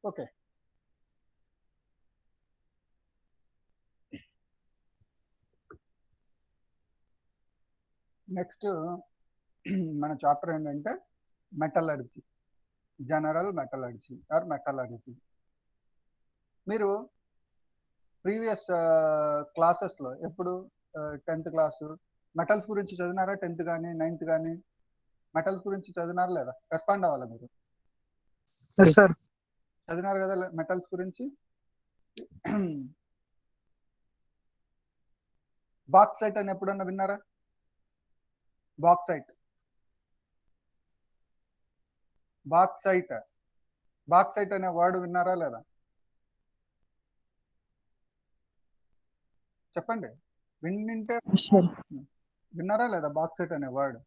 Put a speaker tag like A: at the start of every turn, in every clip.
A: Okay. Next మన chapter ఏంటంటే metallurgy, general metallurgy or metallurgy. మీరు ప్రీవియస్ క్లాసెస్లో ఎప్పుడు 10th క్లాసు మెటల్స్ గురించి చదివినారా? 10th కానీ 9th కానీ మెటల్స్ గురించి చదివినారా లేదా? రెస్పాండ్ అవ్వాలి మీరు.
B: సార్
A: చదివినారు కదా మెటల్స్ గురించి. బాక్సైట్ అని ఎప్పుడన్నా విన్నారా? బాక్సైట్ బాక్సైట్ బాక్సైట్ అనే వర్డ్ విన్నారా లేదా? చెప్పండి. వింటే విన్నారా లేదా బాక్సైట్ అనే వర్డ్?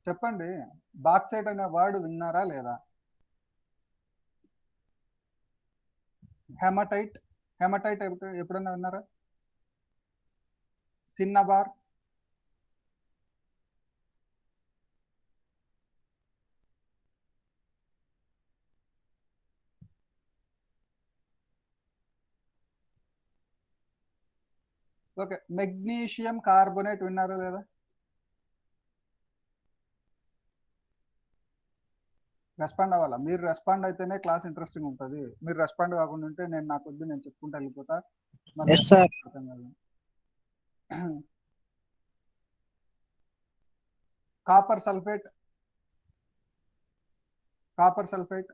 A: చెప్పండి, బాక్సైట్ అనే వర్డ్ విన్నారా లేదా? హెమటైట్, హెమటైట్ ఎప్పుడన్నా విన్నారా? సిన్నబార్, ఓకే. మెగ్నీషియం కార్బోనేట్ విన్నారా లేదా? రెస్పాండ్ అవ్వాలా. మీరు రెస్పాండ్ అయితేనే క్లాస్ ఇంట్రెస్టింగ్ ఉంటుంది. మీరు రెస్పాండ్ కాకుండా ఉంటే నేను నాకు వద్దు, నేను చెప్పుకుంటూ వెళ్ళిపోతా. కాపర్ సల్ఫేట్, కాపర్ సల్ఫేట్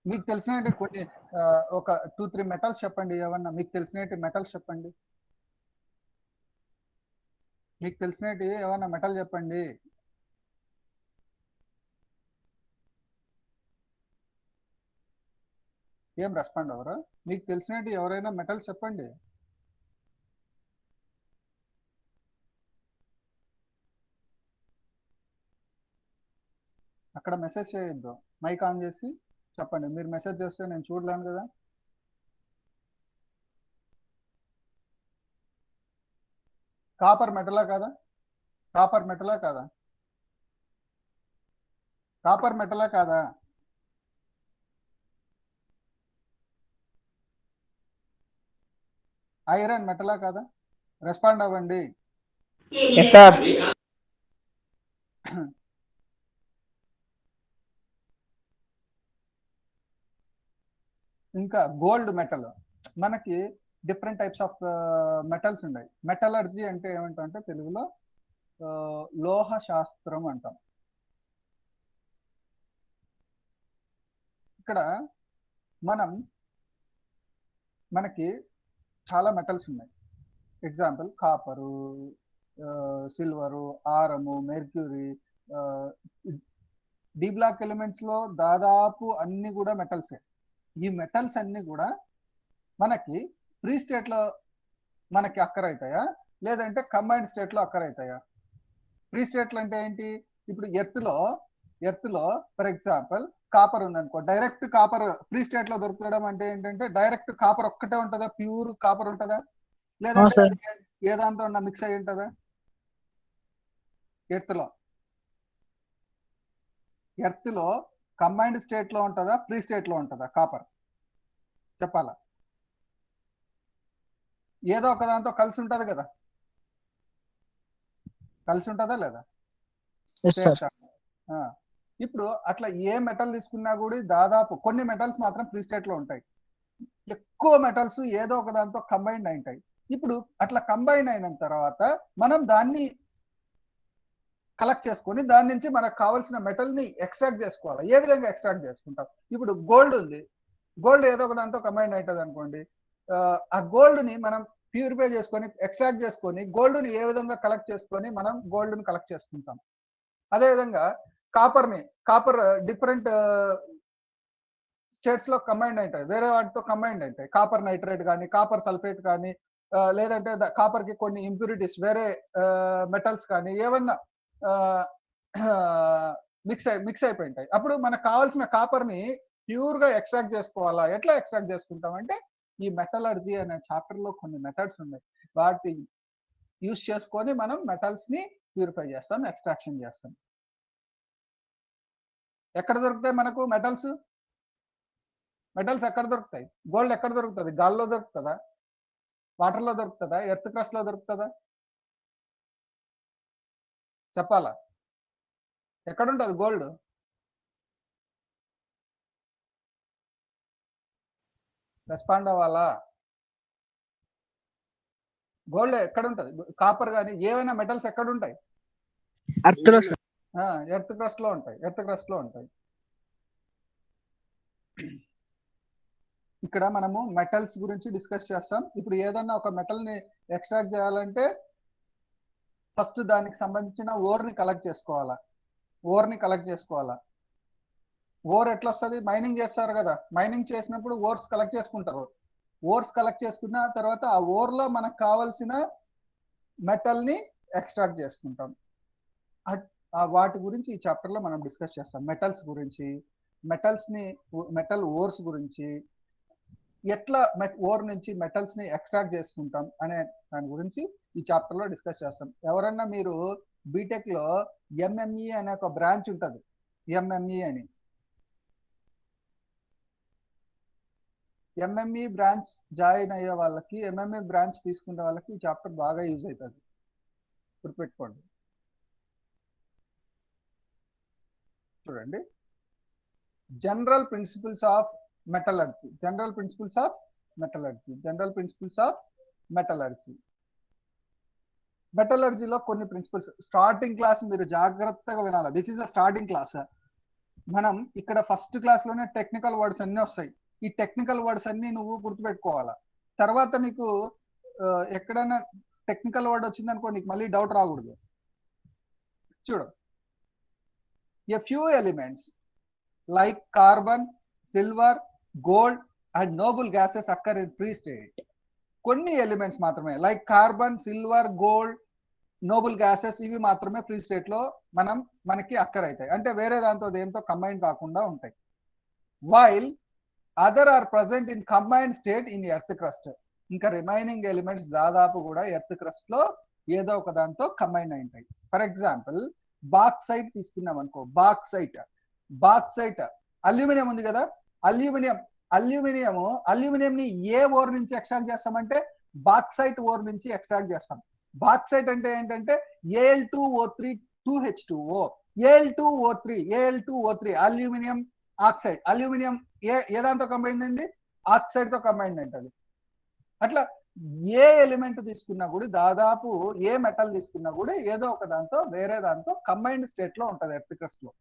A: మీకు తెలిసినట్టు కొన్ని ఒక 2-3 మెటల్స్ చెప్పండి. ఏమన్నా మీకు తెలిసినట్టు మెటల్స్ చెప్పండి. మీకు తెలిసినట్టు ఏమన్నా మెటల్ చెప్పండి. ఏం రెస్పాండ్ అవ్వరా? మీకు తెలిసినట్టు ఎవరైనా మెటల్ చెప్పండి. అక్కడ మెసేజ్ చేయొద్దు, మైక్ ఆన్ చేసి చెప్పండి. మీరు మెసేజ్ చేస్తే నేను చూడలేను కదా. కాపర్ మెటలా కాదా? కాపర్ మెటలా కాదా? కాపర్ మెటలా కాదా? ఐరన్ మెటలా కాదా? రెస్పాండ్ అవ్వండి. ఇంకా గోల్డ్ మెటల్, మనకి డిఫరెంట్ టైప్స్ ఆఫ్ మెటల్స్ ఉన్నాయి. మెటలర్జీ అంటే ఏమంటే తెలుగులో లోహ శాస్త్రం అంటాం. ఇక్కడ మనకి చాలా మెటల్స్ ఉన్నాయి. Example copper, silver, aurum, mercury. D block elements లో దాదాపు అన్ని కూడా మెటల్సే. ఈ మెటల్స్ అన్ని కూడా మనకి ఫ్రీ స్టేట్ లో మనకి అక్కరవుతాయా, లేదంటే కంబైన్డ్ స్టేట్ లో అక్కరవుతాయా? ఫ్రీ స్టేట్ లో అంటే ఏంటి? ఇప్పుడు ఎర్త్ లో ఫర్ ఎగ్జాంపుల్ కాపర్ ఉందనుకో, డైరెక్ట్ కాపర్ ఫ్రీ స్టేట్ లో దొరకడం అంటే ఏంటంటే డైరెక్ట్ కాపర్ ఒక్కటే ఉంటుందా? ప్యూర్ కాపర్ ఉంటుందా, లేదంటే ఏదాంతో మిక్స్ అయి ఉంటుందా? ఎర్త్ లో కంబైన్డ్ స్టేట్ లో ఉంటుందా, ఫ్రీ స్టేట్ లో ఉంటుందా కాపర్? చెప్పాలా? ఏదో ఒక దాంతో కలిసి ఉంటది కదా, కలిసి ఉంటుందా లేదా? ఇప్పుడు అట్లా ఏ మెటల్ తీసుకున్నా కూడా దాదాపు కొన్ని మెటల్స్ మాత్రం ఫ్రీ స్టేట్ లో ఉంటాయి. ఎక్కువ మెటల్స్ ఏదో ఒక దాంతో కంబైన్ అయింటాయి. ఇప్పుడు అట్లా కంబైన్ అయిన తర్వాత మనం దాన్ని కలెక్ట్ చేసుకొని దాని నుంచి మనకు కావాల్సిన మెటల్ ని ఎక్స్ట్రాక్ట్ చేసుకోవాలి. ఏ విధంగా ఎక్స్ట్రాక్ట్ చేసుకుంటాం? ఇప్పుడు గోల్డ్ ఉంది, గోల్డ్ ఏదో ఒక దాంతో కంబైన్ అవుతుంది అనుకోండి. ఆ గోల్డ్ ని మనం ప్యూరిఫై చేసుకొని ఎక్స్ట్రాక్ట్ చేసుకొని గోల్డ్ ని ఏ విధంగా కలెక్ట్ చేసుకొని మనం గోల్డ్ ని కలెక్ట్ చేసుకుంటాం. అదేవిధంగా కాపర్ డిఫరెంట్ స్టేట్స్ లో కంబైండ్ అవుతాయి, వేరే వాటితో కంబైండ్ అవుతాయి. కాపర్ నైట్రేట్ కానీ, కాపర్ సల్ఫేట్ కానీ, లేదంటే కాపర్ కి కొన్ని ఇంప్యూరిటీస్ వేరే మెటల్స్ కానీ ఏమన్నా మిక్స్ అయిపోయి ఉంటాయి. అప్పుడు మనకు కావాల్సిన కాపర్ ని ప్యూర్ గా ఎక్స్ట్రాక్ట్ చేసుకోవాలా? ఎట్లా ఎక్స్ట్రాక్ట్ చేసుకుంటాం అంటే ఈ మెటలర్జీ అనే చాప్టర్ లో కొన్ని మెథడ్స్ ఉన్నాయి, వాటి యూస్ చేసుకొని మనం మెటల్స్ ని ప్యూరిఫై చేస్తాం, ఎక్స్ట్రాక్షన్ చేస్తాం. ఎక్కడ దొరుకుతాయి మనకు మెటల్స్? మెటల్స్ ఎక్కడ దొరుకుతాయి? గోల్డ్ ఎక్కడ దొరుకుతుంది? గాల్లో దొరుకుతుందా? వాటర్ లో దొరుకుతుందా? ఎర్త్ క్రస్ట్ లో దొరుకుతుందా? చెప్పాలా? ఎక్కడ ఉంటుంది గోల్డ్? రెస్పాండ్ అవ్వాలా? గోల్డ్ ఎక్కడ ఉంటుంది? కాపర్ కానీ ఏవైనా మెటల్స్ ఎక్కడ ఉంటాయి?
B: అర్త్ లో సార్.
A: ఎర్త్ క్రస్ట్ లో ఉంటాయి, ఎర్త్ క్రస్ట్ లో ఉంటాయి. ఇక్కడ మనము మెటల్స్ గురించి డిస్కస్ చేస్తాం. ఇప్పుడు ఏదన్నా ఒక మెటల్ ని ఎక్స్ట్రాక్ట్ చేయాలంటే ఫస్ట్ దానికి సంబంధించిన ఓర్ ని కలెక్ట్ చేసుకోవాలా. ఓర్ ఎట్లా వస్తుంది? మైనింగ్ చేస్తారు కదా, మైనింగ్ చేసినప్పుడు ఓర్స్ కలెక్ట్ చేసుకుంటారు. ఓర్స్ కలెక్ట్ చేసుకున్న తర్వాత ఆ ఓర్ లో మనకు కావాల్సిన మెటల్ ని ఎక్స్ట్రాక్ట్ చేసుకుంటాం. వాటి గురించి ఈ చాప్టర్ లో మనం డిస్కస్ చేస్తాం. మెటల్స్ గురించి, మెటల్ ఓర్స్ గురించి, ఎట్లా ఓర్ నుంచి మెటల్స్ ని ఎక్స్ట్రాక్ట్ చేసుకుంటాం అనే దాని గురించి ఈ చాప్టర్ లో డిస్కస్ చేస్తాం. ఎవరన్నా మీరు బీటెక్ లో ఎంఎంఈ అనే ఒక బ్రాంచ్ ఉంటుంది, ఎంఎంఈ అని, ఎంఎంఈ బ్రాంచ్ జాయిన్ అయ్యే వాళ్ళకి, ఎంఎంఈ బ్రాంచ్ తీసుకునే వాళ్ళకి ఈ చాప్టర్ బాగా యూజ్ అవుతుంది, గుర్తుపెట్టుకోండి. చూడండి, జనరల్ ప్రిన్సిపల్స్ ఆఫ్ మెటలర్జీ. మెటలర్జీలో కొన్ని ప్రిన్సిపల్స్. స్టార్టింగ్ క్లాస్ మీరు జాగ్రత్తగా వినాలి. This is the starting class. మనం ఇక్కడ ఫస్ట్ క్లాస్ లోనే టెక్నికల్ వర్డ్స్ అన్ని వస్తాయి. ఈ టెక్నికల్ వర్డ్స్ అన్ని నువ్వు గుర్తుపెట్టుకోవాలా. తర్వాత నీకు ఎక్కడైనా టెక్నికల్ వర్డ్ వచ్చింది అనుకో, నీకు మళ్ళీ డౌట్ రాకూడదు. చూడు, a few elements like carbon, silver, gold and noble gases occur in free state. కొన్ని ఎలిమెంట్స్ మాత్రమే, like carbon, silver, gold, Nobel gases, ఇవి మాత్రమే ఫ్రీ స్టేట్ లో మనకి అక్కర్ అవుతాయి. అంటే వేరే దాంతో దేంతో కంబైన్ కాకుండా ఉంటాయి. While other are present in combined state in earth crust. ఇంకా రిమైనింగ్ ఎలిమెంట్స్ దాదాపు కూడా ఎర్త్ క్రస్ట్ లో ఏదో ఒక దాంతో కంబైన్ అయి ఉంటాయి. ఫర్ ఎగ్జాంపుల్ బాక్సైట్ తీసుకున్నాం అనుకో, బాక్సైట్ అల్యూమినియం ఉంది కదా, అల్యూమినియం ని ఏ ఓర్ నుంచి ఎక్స్ట్రాక్ట్ చేస్తామంటే బాక్సైట్ ఓర్ నుంచి ఎక్స్ట్రాక్ట్ చేస్తాం. బాక్సైట్ అంటే ఏంటంటే Al2O3 2H2O, Al2O3 aluminium oxide. Aluminium ఏ దాంతో కంబైన్ అయింది? ఆక్సైడ్ తో కంబైన్ అయింది. అట్లా ఏ ఎలిమెంట్ తీసుకున్నా కూడా, దాదాపు ఏ మెటల్ తీసుకున్నా కూడా ఏదో ఒక దాంతో వేరే దాంతో కంబైన్డ్ స్టేట్ లో ఉంటది ఎర్త్ క్రస్ట్ లో.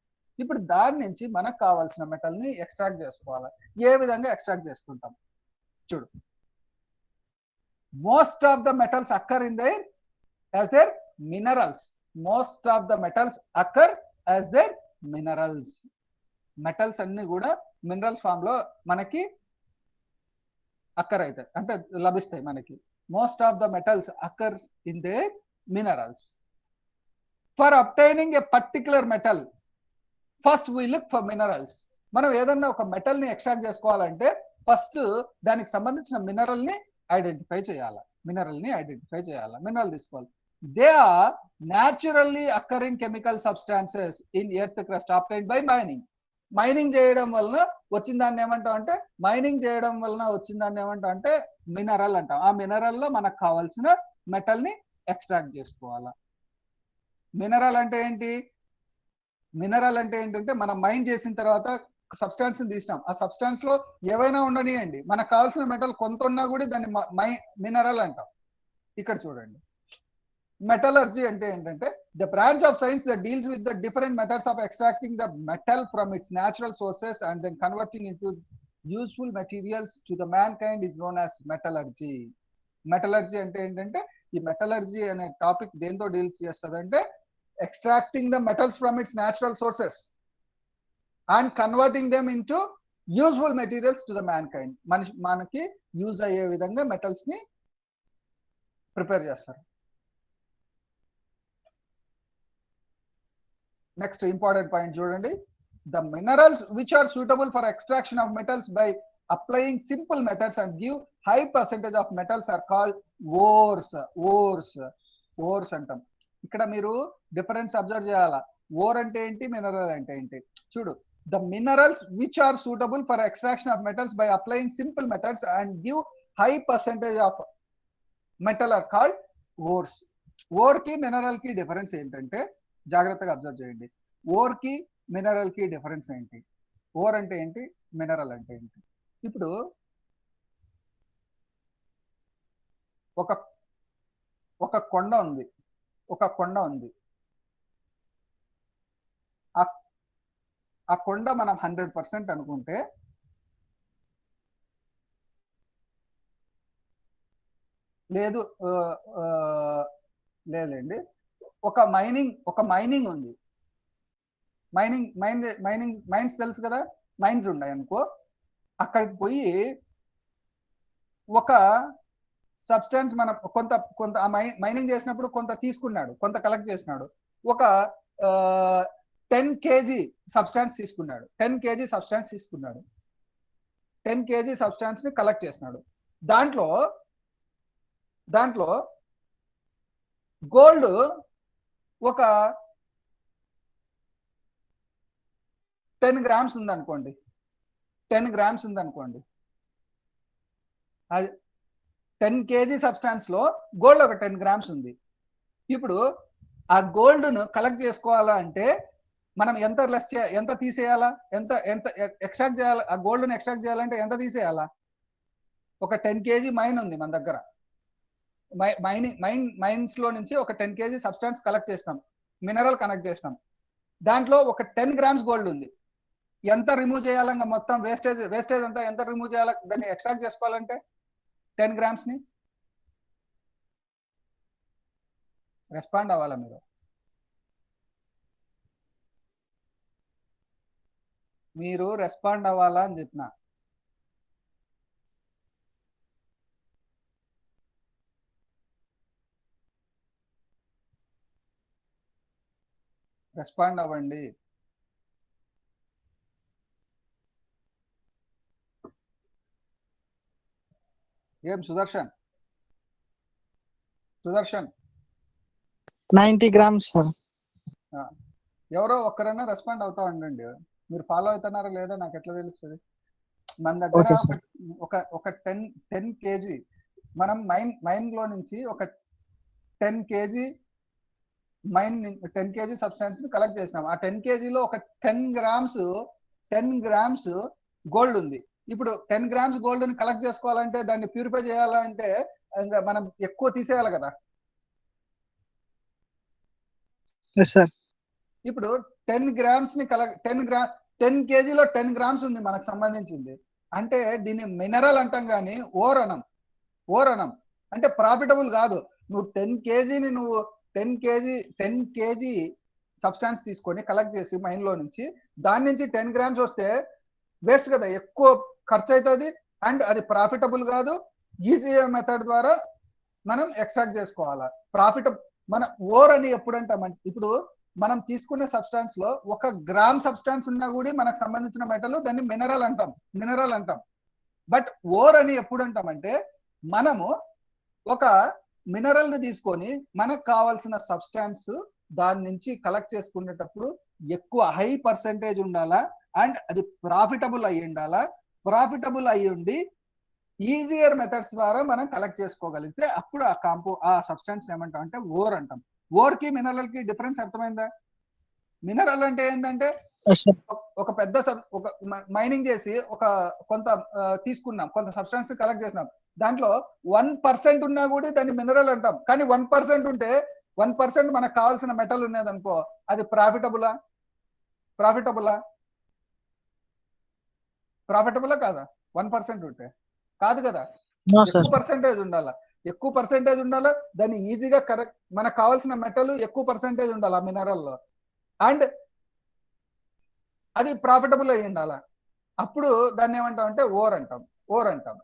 A: ఇప్పుడు దాని నుంచి మనకు కావాల్సిన మెటల్ ని ఎక్స్ట్రాక్ట్ చేసుకోవాలి. ఏ విధంగా ఎక్స్ట్రాక్ట్ చేసుకుంటాం చూడు. Most of the metals occur in their as their minerals. Metals అన్ని కూడా మినరల్స్ ఫామ్ లో మనకి అక్కర్ అవుతాయి, అంటే లభిస్తాయి మనకి. Most of the metals occurs in their minerals. For obtaining a particular metal first we look for minerals. మనం ఏదన్నా ఒక మెటల్ ని ఎక్స్ట్రాక్ట్ చేసుకోవాలంటే ఫస్ట్ దానికి సంబంధించిన మినరల్ ని ఐడెంటిఫై చేయాలి. మినరల్ తీసుకోవాలి. They are naturally occurring chemical substances in earth crust obtained by mining చేయడం వలన వచ్చిన దాన్ని ఏమంటాం అంటే మినరల్ అంటాం. ఆ మినరల్ లో మనకు కావాల్సిన మెటల్ ని ఎక్స్ట్రాక్ట్ చేసుకోవాలా. మినరల్ అంటే ఏంటంటే మనం మైన్ చేసిన తర్వాత సబ్స్టాన్స్ ని తీసినాం, ఆ సబ్స్టాన్స్ లో ఏవైనా ఉండనియండి, మనకు కావాల్సిన మెటల్ కొంత ఉన్నా కూడా దాన్ని మినరల్ అంటాం. ఇక్కడ చూడండి, మెటలర్జీ అంటే ఏంటంటే the branch of science that deals with the different methods of extracting the metal from its natural sources and then converting into useful materials to the mankind is known as metallurgy. Metallurgy అంటే ఏంటంటే, ఈ metallurgy అనే topic దేంతో deals చేస్తుంది అంటే extracting the metals from its natural sources and converting them into useful materials to the mankind. మనకి use అయ్యే విధంగా మెటల్స్ ని ప్రిపేర్ చేస్తారు. నెక్స్ట్ ఇంపార్టెంట్ పాయింట్ చూడండి. The minerals which are suitable for extraction of metals by applying simple methods and give high percentage of metals are called ores. ores అంటాం. ఇక్కడ మీరు difference observe చేయాలా. Or అంటే ఏంటి, mineral అంటే ఏంటి చూడు. The minerals which are suitable for extraction of metals by applying simple methods and give high percentage of metal are called ores. Ore కి మినరల్ కి డిఫరెన్స్ ఏంటంటే జాగ్రత్తగా అబ్జర్వ్ చేయండి. ఓర్ కి మినరల్ కి డిఫరెన్స్ ఏంటి, ఓర్ అంటే ఏంటి, మినరల్ అంటే ఏంటి. ఇప్పుడు ఒక కొండ ఉంది, ఆ కొండ మనం 100% అనుకుంటే లేదండి, ఒక మైనింగ్ ఉంది, మైన్స్ తెలుసు కదా, మైన్స్ ఉన్నాయి అనుకో. అక్కడికి పోయి ఒక సబ్స్టాన్స్ మనం కొంత మైనింగ్ చేసినప్పుడు కొంత తీసుకున్నాడు, కొంత కలెక్ట్ చేసినాడు. ఒక 10 kg సబ్స్టాన్స్ తీసుకున్నాడు, 10 kg సబ్స్టాన్స్ తీసుకున్నాడు, 10 kg సబ్స్టాన్స్ ని కలెక్ట్ చేసినాడు. దాంట్లో గోల్డ్ ఒక 10 grams ఉందనుకోండి, 10 grams ఉందనుకోండి. అది 10 kg సబ్స్టాన్స్ లో గోల్డ్ ఒక 10 grams ఉంది. ఇప్పుడు ఆ గోల్డ్ ను కలెక్ట్ చేసుకోవాలా అంటే మనం ఎంత తీసేయాలా, ఎంత ఎక్స్ట్రాక్ట్ చేయాలా, ఆ గోల్డ్ ను ఎక్స్ట్రాక్ట్ చేయాలంటే ఎంత తీసేయాలా. ఒక 10 kg మైన్ ఉంది మన దగ్గర, మైన్స్ లో నుంచి ఒక 10 kg సబ్స్టాన్స్ కలెక్ట్ చేసినాం, మినరల్ కనెక్ట్ చేసినాం. దాంట్లో ఒక 10 grams గోల్డ్ ఉంది. ఎంత రిమూవ్ చేయాలంగా, మొత్తం వేస్టేజ్ అంతా ఎంత రిమూవ్ చేయాలా, దాన్ని ఎక్స్ట్రాక్ట్ చేసుకోవాలంటే 10 grams ని. రెస్పాండ్ అవ్వాలా మీరు రెస్పాండ్ అవ్వాలా అని చెప్పిన. రెస్పాండ్ అవ్వండి. ఏం సుదర్శన్
B: 90 grams సార్.
A: ఎవరో ఒక్కరైనా రెస్పాండ్ అవుతా ఉండండి. మీరు ఫాలో అవుతున్నారా లేదా నాకు ఎట్లా తెలుస్తుంది. మన దగ్గర ఒక 10 kg మనం మైన్ లో నుంచి ఒక 10 kg 10 kg సబ్స్టాన్స్ ని కలెక్ట్ చేసినాం. ఆ 10 kg లో ఒక 10 grams గోల్డ్ ఉంది. ఇప్పుడు 10 grams గోల్డ్ ని కలెక్ట్ చేసుకోవాలంటే, దాన్ని ప్యూరిఫై చేయాలంటే మనం ఎక్కువ తీసేయాలి కదా. ఇప్పుడు 10 grams ని 10 kg లో 10 grams ఉంది మనకు సంబంధించింది అంటే దీన్ని మినరల్ అంటాం కానీ ఓర్ అనం. అంటే ప్రాఫిటబుల్ కాదు. నువ్వు 10 kg సబ్స్టాన్స్ తీసుకొని కలెక్ట్ చేసి మైన్ లో నుంచి, దాని నుంచి 10 grams వస్తే వేస్ట్ కదా, ఎక్కువ ఖర్చు అవుతుంది అండ్ అది ప్రాఫిటబుల్ కాదు. ఈజీ మెథడ్ ద్వారా మనం ఎక్స్ట్రాక్ట్ చేసుకోవాలా. మన ఓర్ అని ఎప్పుడు అంటామంటే, ఇప్పుడు మనం తీసుకునే సబ్స్టాన్స్ లో 1 గ్రామ్ సబ్స్టాన్స్ ఉన్నా కూడా మనకు సంబంధించిన మెటల్, దాన్ని మినరల్ అంటాం. బట్ ఓర్ అని ఎప్పుడు అంటామంటే, మనము ఒక మినరల్ ని తీసుకొని మనకు కావాల్సిన సబ్స్టాన్స్ దాని నుంచి కలెక్ట్ చేసుకునేటప్పుడు ఎక్కువ హై పర్సెంటేజ్ ఉండాలా అండ్ అది ప్రాఫిటబుల్ అయ్యి ఉండాలా. ప్రాఫిటబుల్ అయ్యి ఉండి ఈజియర్ మెథడ్స్ ద్వారా మనం కలెక్ట్ చేసుకోగలిగితే అప్పుడు ఆ సబ్స్టాన్స్ ఏమంటాం అంటే ఓర్ అంటాం. ఓర్ కి మినరల్ కి డిఫరెన్స్ అర్థమైందా. మినరల్ అంటే ఏంటంటే ఒక పెద్ద ఒక మైనింగ్ చేసి కొంత తీసుకున్నాం, కొంత సబ్స్టాన్స్ కలెక్ట్ చేసినాం, దాంట్లో 1% ఉన్నా కూడా దాన్ని మినరల్ అంటాం. కానీ 1% ఉంటే 1% మనకు కావాల్సిన మెటల్ ఉన్నది అనుకో, అది ప్రాఫిటబులా కాదా. 1% ఉంటే కాదు కదా, ఎక్కువ పర్సెంటేజ్ ఉండాలా. దాన్ని ఈజీగా కరెక్ట్, మనకు కావాల్సిన మెటల్ ఎక్కువ పర్సెంటేజ్ ఉండాలి ఆ మినరల్లో అండ్ అది ప్రాఫిటబుల్ అయ్యి ఉండాలా. అప్పుడు దాన్ని ఏమంటాం అంటే ఓర్ అంటాం.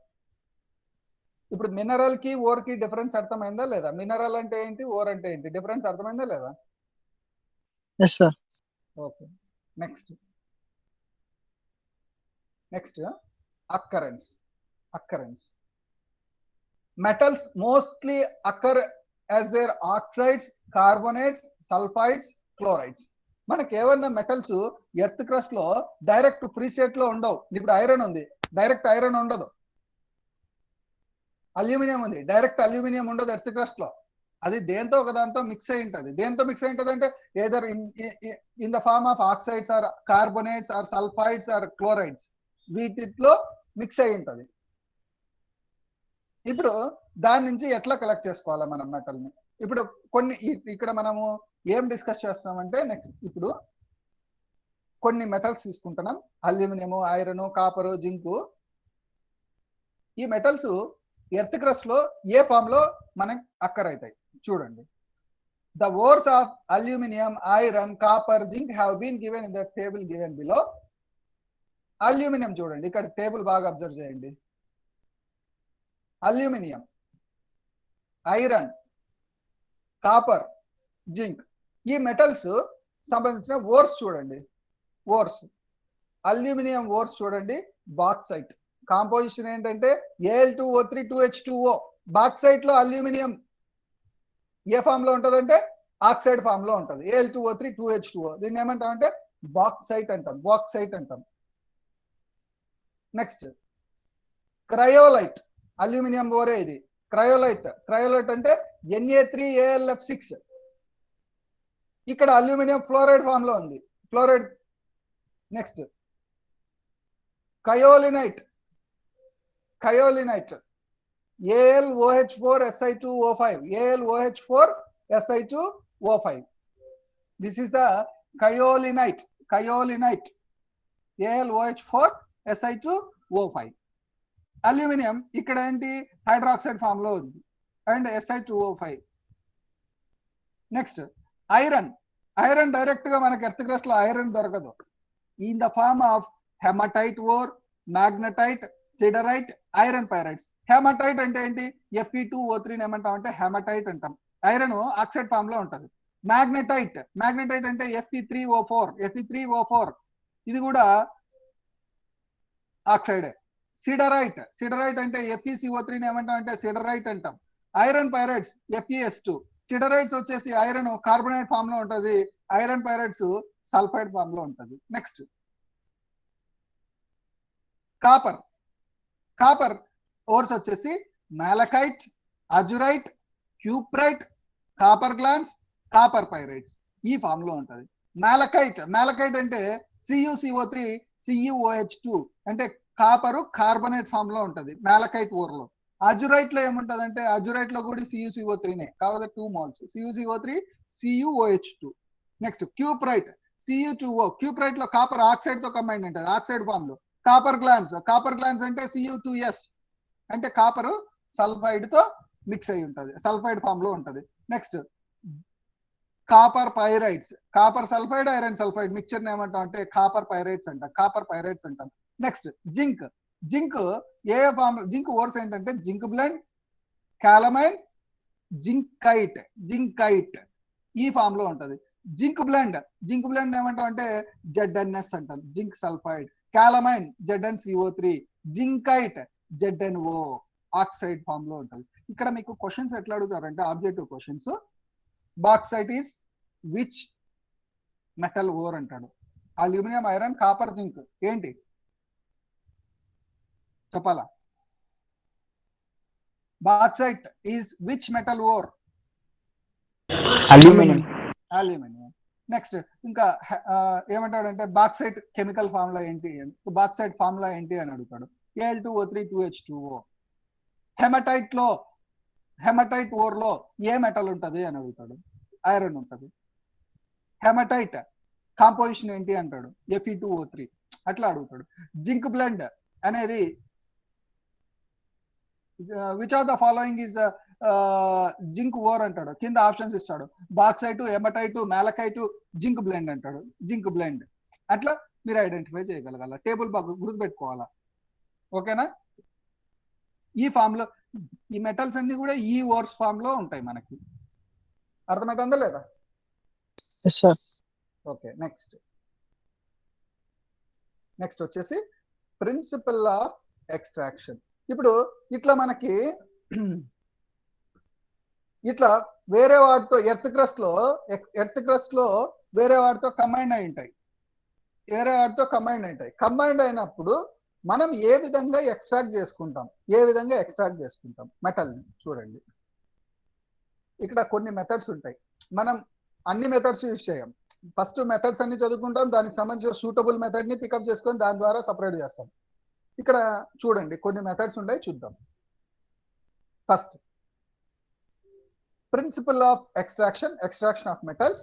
A: ఇప్పుడు మినరల్ కి ఓర్ కి డిఫరెన్స్ అర్థమైందా లేదా. మినరల్ అంటే ఏంటి, ఓర్ అంటే ఏంటి, డిఫరెన్స్ అర్థమైందా లేదా. Okay, next occurrence. Metals mostly occur as their oxides, carbonates, sulfides, chlorides. మనకి ఏమన్నా మెటల్స్ ఎర్త్ క్రస్ట్ లో డైరెక్ట్ ఫ్రీ స్టేట్ లో ఉండవు. ఇప్పుడు ఐరన్ ఉంది, డైరెక్ట్ ఐరన్ ఉండదు. అల్యూమినియం ఉంది, డైరెక్ట్ అల్యూమినియం ఉండదు ఎర్త్ క్రస్ట్ లో. అది దేంతో ఒక దాంతో మిక్స్ అయి ఉంటది. దేంతో మిక్స్ అయి ఉంటది అంటే either in the form of oxides or carbonates or sulphides or chlorides, వీటిలో మిక్స్ అయి ఉంటది. ఇప్పుడు దాని నుంచి ఎట్లా కలెక్ట్ చేసుకోవాలా మనం మెటల్ ని? ఇప్పుడు కొన్ని ఇక్కడ మనము ఏం డిస్కస్ చేస్తామంటే నెక్స్ట్ ఇప్పుడు కొన్ని మెటల్స్ తీసుకుంటున్నాం, అల్యూమినియం, ఐరన్, కాపర్, జింకు. ఈ మెటల్స్ ఎర్త్ క్రస్ట్ లో ఏ ఫామ్ లో మనకి అక్కర్ అవుతాయి చూడండి. The ores of aluminium, iron, copper, zinc have been given in the table given below. Aluminium చూడండి, ఇక్కడ టేబుల్ బాగా అబ్జర్వ్ చేయండి. అల్యూమినియం, ఐరన్, కాపర్, జింక్, ఈ మెటల్స్ సంబంధించిన ఓర్స్ చూడండి. ఓర్స్ అల్యూమినియం ఓర్స్ చూడండి, బాక్సైట్. కాంపోజిషన్ ఏంటంటే Al2O3 2H2O. బాక్సైట్ లో అల్యూమినియం ఏ ఫామ్ లో ఉంటదంటే ఆక్సైడ్ ఫామ్ లో ఉంటది, Al2O3 2H2O. దీన్ని ఏమంటాం అంటే బాక్సైట్ అంటాం, బాక్సైట్ అంటాం. నెక్స్ట్ క్రయోలైట్, అల్యూమినియం ఓరే ఇది. క్రయోలైట్, క్రయోలైట్ అంటే Na3AlF6. ఇక్కడ అల్యూమినియం ఫ్లోరైడ్ ఫామ్ లో ఉంది, fluoride. Next kaolinite, kaolinite AlOH4Si2O5, AlOH4Si2O5. This is the kaolinite, kaolinite AlOH4Si2O5. Aluminium ఇక్కడ ఏంటి హైడ్రాక్సైడ్ ఫామ్ లో ఉంది and Si2O5. Next iron, iron direct గా మనకి ఎర్త్ క్రస్ట్ లో ఐరన్ దొరకదు. In the form of haematite ore, magnetite, siderite, iron pyrites. Haematite అంటే ఏంటి? Fe2O3 ఏమంటాం అంటే హెమటైట్ అంటాం. ఐరన్ ఆక్సైడ్ ఫామ్ లో ఉంటది. మ్యాగ్నటైట్, మ్యాగ్నటైట్ అంటే Fe3O4, Fe3O4 ఇది కూడా ఆక్సైడే. సిడరైట్, సిడరైట్ అంటే FeCO3 ఏమంటాం అంటే సిడరైట్ అంటాం. Iron pyrites FeS2. సిడరైట్స్ వచ్చేసి ఐరన్ కార్బోనేట్ ఫామ్ లో ఉంటది, ఐరన్ పైరైట్స్ సల్ఫైడ్ ఫామ్ లో ఉంటది. నెక్స్ట్ కాపర్, కాపర్ ఓర్స్ వచ్చేసి మాలకైట్, అజురైట్, క్యూప్రైట్, కాపర్ గ్లాన్స్, కాపర్ పైరైట్స్ ఈ ఫామ్ లో ఉంటది. మాలకైట్, మాలకైట్ అంటే CuCO3 CuOH2 అంటే కాపరు కార్బోనేట్ ఫామ్ లో ఉంటది మాలకైట్ ఓర్ లో. అజురైట్ లో ఏముంటది అంటే అజురైట్ లో కూడా CuCO3 కాబట్టి 2 moles CuCO3 CuOH2. Next క్యూప్రైట్ Cu2O, క్యూప్రైట్ లో కాపర్ ఆక్సైడ్ తో కంబైన్ ఉంటది, ఆక్సైడ్ ఫామ్ లో. కాపర్ గ్లాన్స్, కాపర్ గ్లాన్స్ అంటే Cu2S అంటే కాపర్ సల్ఫైడ్ తో మిక్స్ అయి ఉంటది, సల్ఫైడ్ ఫామ్ లో ఉంటది. Next copper pyrites, copper sulphide, iron sulphide mixture ఏమంటాం అంటే కాపర్ పైరైట్స్ అంటాం, కాపర్ పైరైట్స్ అంటాం. నెక్స్ట్ జింక్, జింక్ ఏ ఫామ్, జింక్ ఓర్స్ ఏంటంటే zinc blend, calamine, zincite, zincite ఈ ఫామ్ లో ఉంటది. జింక్ బ్లెండ్, జింక్ బ్లెండ్ ఏమంటాం అంటే ZnS అంటాం, zinc sulphide. Calamine ZnCO3, zincite ZnO oxide form లో ఉంటది. ఇక్కడ మీకు క్వశ్చన్స్ ఎట్లా అడుగుతారంటే objective questions. Bauxite is which metal ore అంటాడు. అల్యూమినియం, ఐరన్, కాపర్, జింక్ ఏంటి చెప్పాలా? Bauxite is which metal ore?
B: Aluminium.
A: Aluminium. Next ఇంకా ఏమంటాడంటే బాక్సైట్ కెమికల్ ఫార్ములా ఏంటి, బాక్సైట్ ఫార్ములా ఏంటి అని అడుగుతాడు. Al2O3 2H2O. హెమటైట్ లో, హెమటైట్ ఓర్ లో ఏ మెటల్ ఉంటది అని అడుగుతాడు. ఐరన్ ఉంటది. హెమటైట్ కాంపోజిషన్ ఏంటి అంటాడు, Fe2O3 అట్లా అడుగుతాడు. జింక్ బ్లెండ్ అనేది which of the following is zinc ore అంటాడు, కింద ఆప్షన్స్ ఇస్తాడు. Bauxite, haematite, malachite, zinc blende అంటాడు, జింక్ బ్లెండ్. అట్లా మీరు ఐడెంటిఫై చేయగలగాల, టేబుల్ బాగా గుర్తుపెట్టుకోవాలా. ఓకేనా? ఈ ఫామ్ లో ఈ మెటల్స్ అన్ని కూడా ఈ ఓర్స్ ఫామ్ లో ఉంటాయి మనకి. అర్థమవుతుందా లేదా? ఓకే. నెక్స్ట్ వచ్చేసి ప్రిన్సిపల్ ఆఫ్ ఎక్స్ట్రాక్షన్. ఇప్పుడు ఇట్లా మనకి ఇట్లా వేరే వాటితో ఎర్త్ క్రస్ట్ లో వేరే వాటితో కంబైండ్ అయి ఉంటాయి, కంబైండ్ అయినప్పుడు మనం ఏ విధంగా ఎక్స్ట్రాక్ట్ చేసుకుంటాం మెటల్ ని చూడండి. ఇక్కడ కొన్ని మెథడ్స్ ఉంటాయి, మనం అన్ని మెథడ్స్ యూజ్ చేయం. ఫస్ట్ మెథడ్స్ అన్ని చదువుకుంటాం, దానికి సంబంధించిన సూటబుల్ మెథడ్ ని పికప్ చేసుకొని దాని ద్వారా సపరేట్ చేస్తాం. ఇక్కడ చూడండి కొన్ని మెథడ్స్ ఉంటాయి, చూద్దాం. First, principle of extraction of metals.